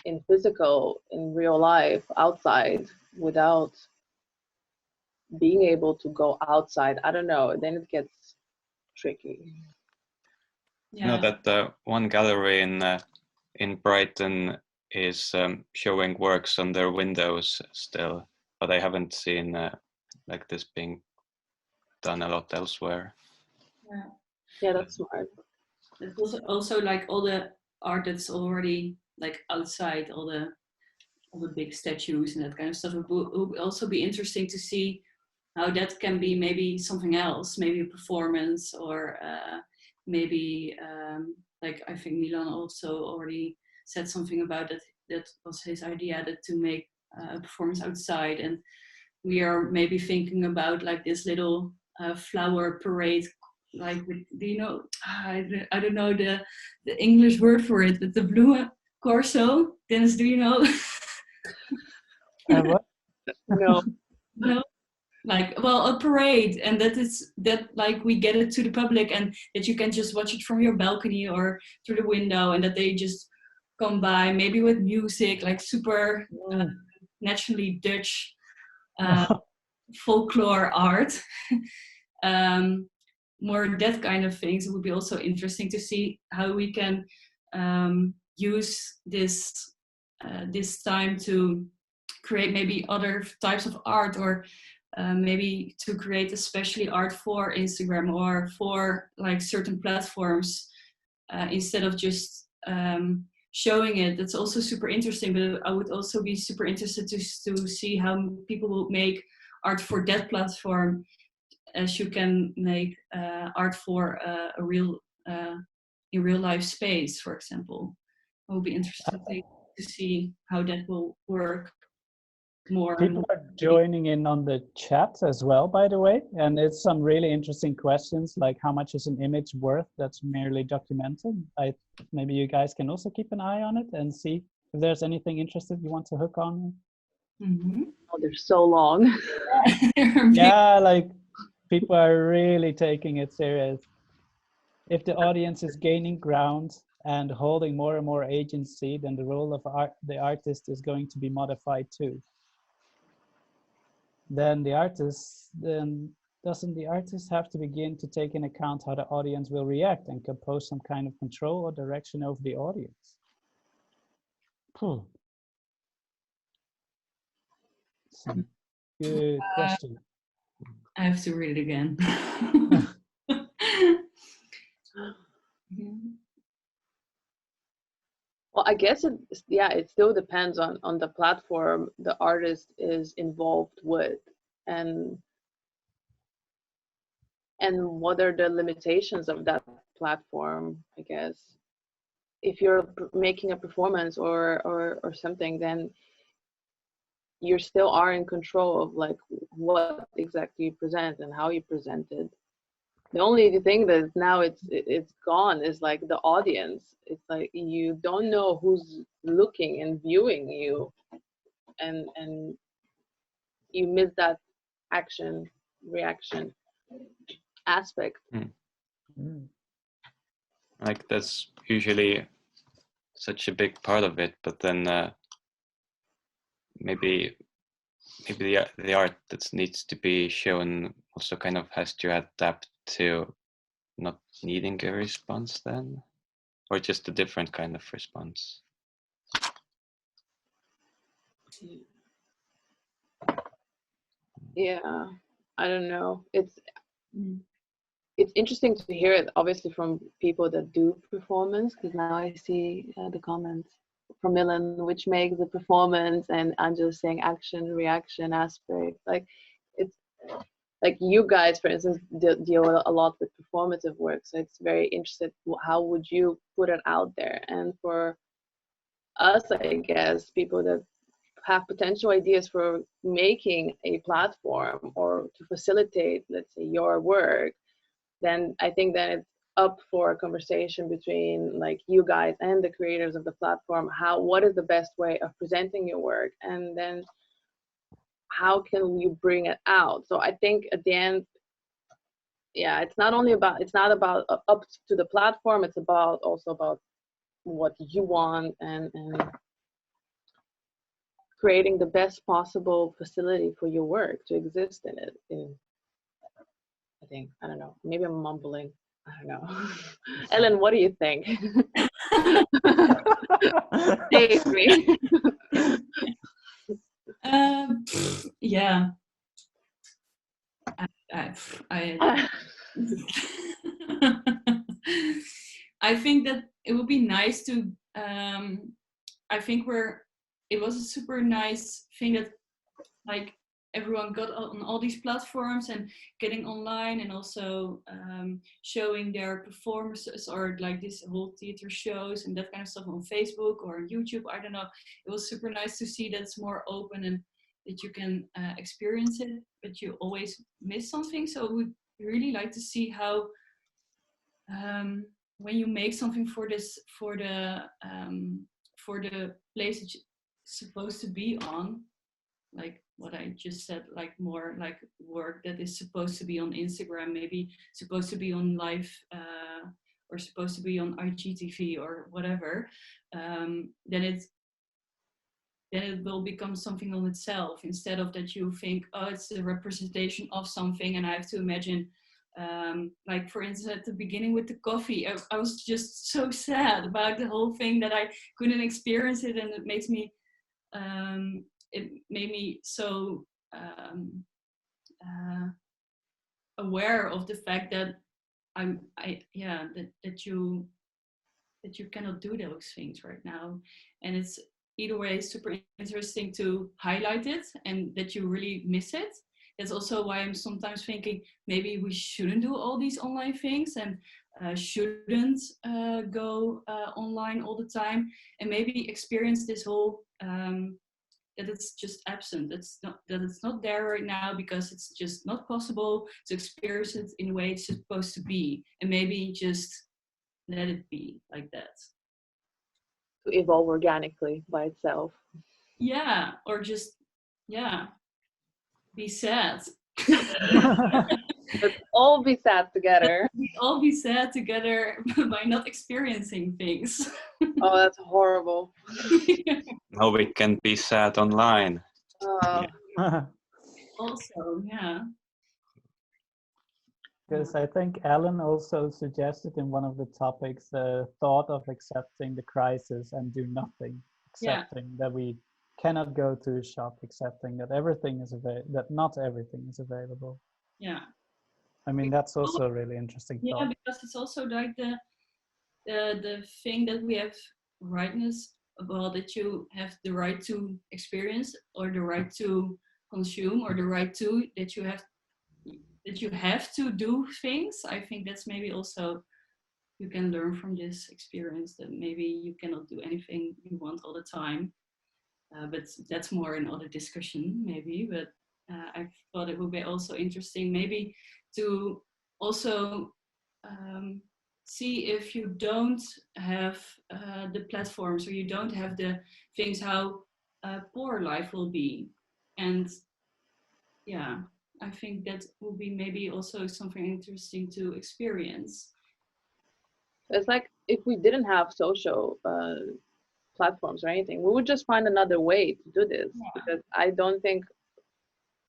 in physical, in real life, outside, without being able to go outside, I don't know, then it gets tricky. Yeah. No, that one gallery in Brighton is showing works on their windows still, but I haven't seen like this being done a lot elsewhere. Yeah, that's smart. It's also like all the art that's already like outside, all the big statues and that kind of stuff. It would also be interesting to see how that can be maybe something else, maybe a performance, or maybe like I think Milan also already said something about that. That was his idea, that to make a performance outside, and we are maybe thinking about like this little flower parade. Like, do you know? I don't know the English word for it, but the blue corso. Dennis, do you know? What? No. No. Like, well, a parade, and that like we get it to the public, and that you can just watch it from your balcony or through the window, and that they just come by, maybe with music, like super naturally Dutch folklore art. More that kind of things. It would be also interesting to see how we can use this time to create maybe other types of art, or maybe to create especially art for Instagram or for like certain platforms, instead of just showing it. That's also super interesting, but I would also be super interested to see how people will make art for that platform, as you can make art for a real in real life space, for example. I will be interested to see how that will work more. People are joining in on the chat as well, by the way, and it's some really interesting questions, like how much is an image worth that's merely documented? Maybe you guys can also keep an eye on it and see if there's anything interesting you want to hook on. Oh, they're so long. Yeah, like people are really taking it serious. If the audience is gaining ground and holding more and more agency, then the role of the artist is going to be modified too. Then doesn't the artist have to begin to take into account how the audience will react and compose some kind of control or direction over the audience? Some good question. I have to read it again. Well, I guess it still depends on the platform the artist is involved with, and what are the limitations of that platform, I guess. If you're making a performance or something, then you still are in control of like what exactly you present and how you present it. The only thing that now it's gone is like the audience. It's like you don't know who's looking and viewing you, and you miss that action reaction aspect. Like that's usually such a big part of it, but then maybe the art that needs to be shown also kind of has to adapt to not needing a response then, or just a different kind of response. Yeah, I don't know. It's interesting to hear it, obviously, from people that do performance, because now I see the comments from Milan, which makes the performance, and I'm just saying action, reaction aspect. Like, it's like you guys, for instance, deal a lot with performative work, so it's very interesting. How would you put it out there? And for us, I guess, people that have potential ideas for making a platform or to facilitate, let's say, your work, then I think that it's up for a conversation between like you guys and the creators of the platform. What is the best way of presenting your work, and then how can you bring it out? So I think at the end, yeah, it's not about up to the platform. It's also about what you want, and creating the best possible facility for your work to exist in it. I think, I don't know, maybe I'm mumbling. I don't know. Ellen, what do you think? Save me. Yeah. I think that it would be nice to, I think it was a super nice thing that like everyone got on all these platforms and getting online, and also showing their performances or like this whole theater shows and that kind of stuff on Facebook or on YouTube. I don't know. It was super nice to see that it's more open and that you can experience it, but you always miss something. So we really like to see how when you make something for the place it's supposed to be on, like what I just said, like more like work that is supposed to be on Instagram, maybe supposed to be on live or supposed to be on IGTV or whatever, then it will become something on itself, instead of that you think, oh, it's a representation of something and I have to imagine, like for instance at the beginning with the coffee, I was just so sad about the whole thing that I couldn't experience it, and it made me so aware of the fact that that you cannot do those things right now, and it's either way super interesting to highlight it and that you really miss it. That's also why I'm sometimes thinking maybe we shouldn't do all these online things and shouldn't go online all the time, and maybe experience this whole that it's just absent. It's not there right now because it's just not possible to experience it in the way it's supposed to be, and maybe just let it be like that. To evolve organically by itself. Yeah, or just be sad. Let's all be sad together. We all be sad together by not experiencing things. Oh, that's horrible. Now we can be sad online. Also, yeah. Because I think Ellen also suggested in one of the topics the thought of accepting the crisis and do nothing, accepting that we cannot go to a shop, accepting that everything is that not everything is available. Yeah. I mean, that's also a really interesting thought. Yeah, because it's also like the thing that we have rightness about, that you have the right to experience or the right to consume or the right to that you have to do things. I think that's maybe also you can learn from this experience, that maybe you cannot do anything you want all the time, but that's more another discussion maybe. But I thought it would be also interesting maybe to also see if you don't have the platforms, or you don't have the things, how poor life will be. And yeah, I think that will be maybe also something interesting to experience. It's like if we didn't have social platforms or anything, we would just find another way to do this. Yeah. Because I don't think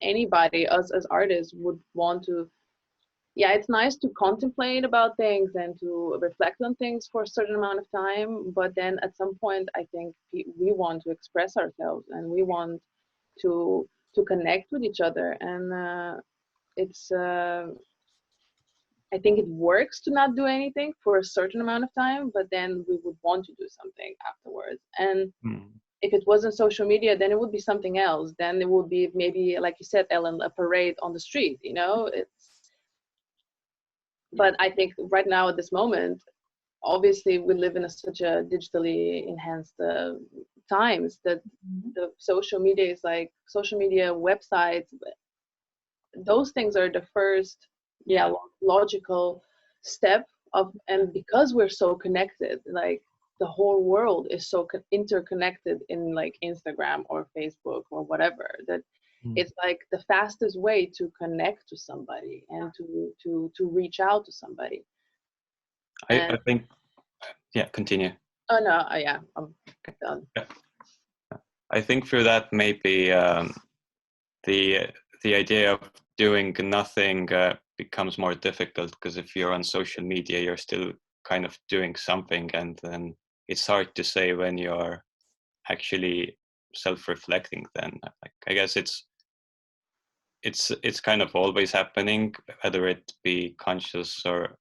anybody, us as artists, would want to. Yeah, it's nice to contemplate about things and to reflect on things for a certain amount of time, but then at some point, I think we want to express ourselves and we want to connect with each other, and it's. I think it works to not do anything for a certain amount of time, but then we would want to do something afterwards. And if it wasn't social media, then it would be something else. Then it would be maybe, like you said, Ellen, a parade on the street, you know? But I think right now at this moment, obviously we live in such a digitally enhanced times that the social media is like social media websites. Those things are the first logical step of, and because we're so connected, like the whole world is so interconnected in like Instagram or Facebook or whatever, that it's like the fastest way to connect to somebody and to reach out to somebody. I think, yeah, continue. Oh no, yeah, I'm done. Yeah. I think through that maybe the idea of doing nothing becomes more difficult, because if you're on social media, you're still kind of doing something, and then it's hard to say when you're actually self-reflecting. Then I guess it's kind of always happening, whether it be conscious or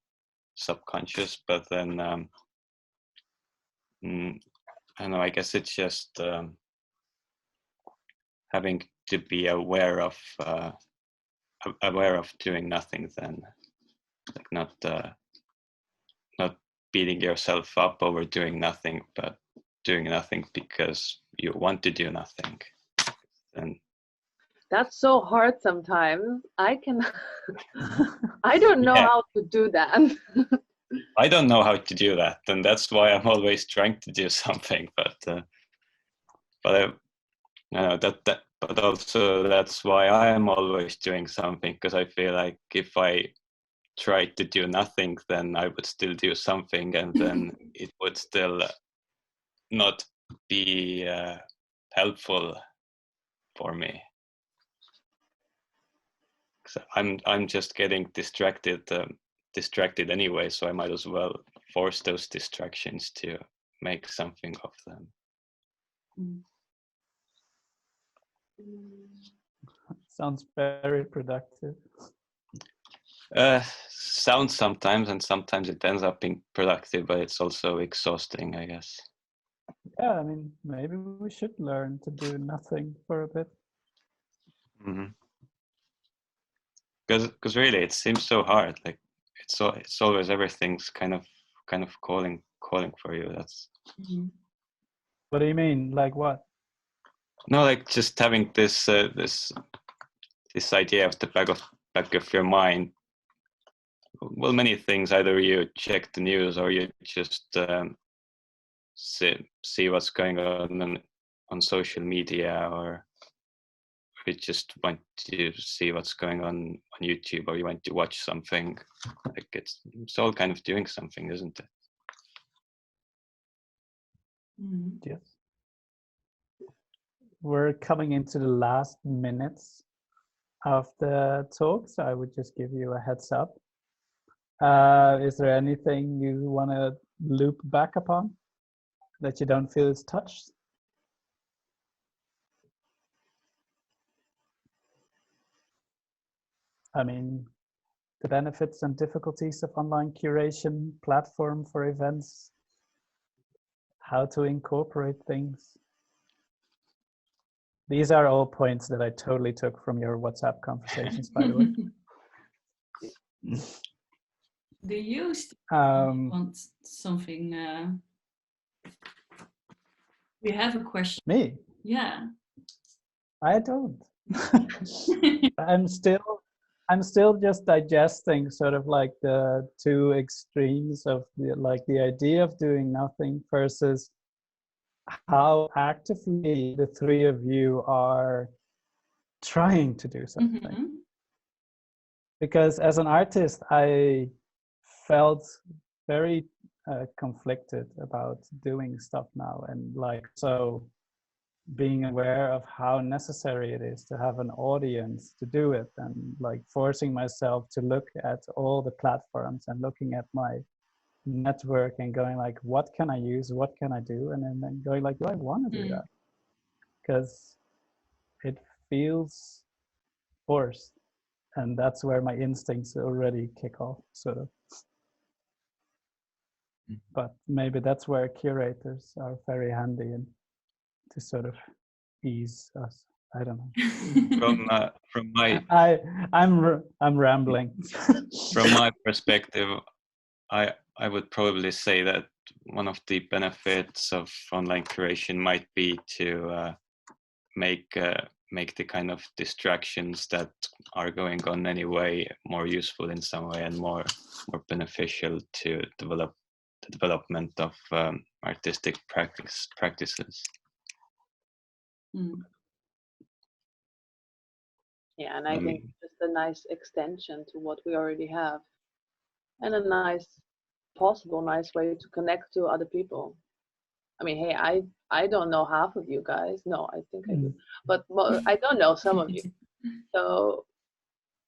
subconscious. But then I don't know. I guess it's just having to be aware of doing nothing. Then, like not beating yourself up over doing nothing, but doing nothing because you want to do nothing. And that's so hard sometimes. I don't know how to do that. I don't know how to do that, and that's why I'm always trying to do something. But also that's why I am always doing something, because I feel like if I tried to do nothing, then I would still do something, and then it would still not be helpful for me. So I'm just getting distracted anyway, so I might as well force those distractions to make something of them. Sounds very productive. Sounds sometimes, and sometimes it ends up being productive, but it's also exhausting, I guess. Yeah, I mean, maybe we should learn to do nothing for a bit. Because really, it seems so hard. Like it's always everything's kind of calling for you. That's. What do you mean? Like what? No, like just having this idea of the back of your mind. Well, many things. Either you check the news, or you just see what's going on social media, or you just want to see what's going on YouTube, or you want to watch something. Like it's all kind of doing something, isn't it? Yes. We're coming into the last minutes of the talk, so I would just give you a heads up. Is there anything you want to loop back upon that you don't feel is touched? I mean, the benefits and difficulties of online curation, platform for events, how to incorporate things. These are all points that I totally took from your WhatsApp conversations, by the way. Do you want something? We have a question. Me? Yeah. I don't. I'm still just digesting sort of like the two extremes of the idea of doing nothing versus how actively the three of you are trying to do something. Because as an artist, I felt very conflicted about doing stuff now, and like so being aware of how necessary it is to have an audience to do it, and like forcing myself to look at all the platforms and looking at my network and going like, what can I use, what can I do, and then going like, do I want to do that? Because it feels forced, and that's where my instincts already kick off, sort of. But maybe that's where curators are very handy and to sort of ease us. I don't know. From my I'm rambling. From my perspective, I would probably say that one of the benefits of online curation might be to make the kind of distractions that are going on anyway more useful in some way and more beneficial to develop the development of artistic practices. Yeah, and I think it's a nice extension to what we already have, and a nice way to connect to other people. I mean, hey, I don't know half of you guys. No, I think I do, but I don't know some of you. So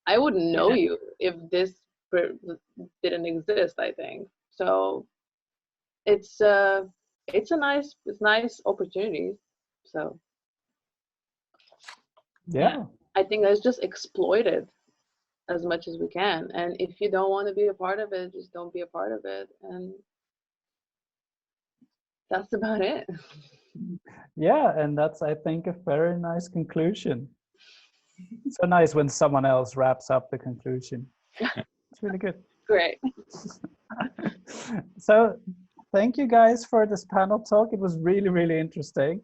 I wouldn't know you if this didn't exist, I think. So it's nice opportunity. So yeah, I think let's just exploit it as much as we can. And if you don't want to be a part of it, just don't be a part of it. And that's about it. Yeah, and that's, I think, a very nice conclusion. So nice when someone else wraps up the conclusion. It's really good. Great. So thank you guys for this panel talk. It was really, really interesting.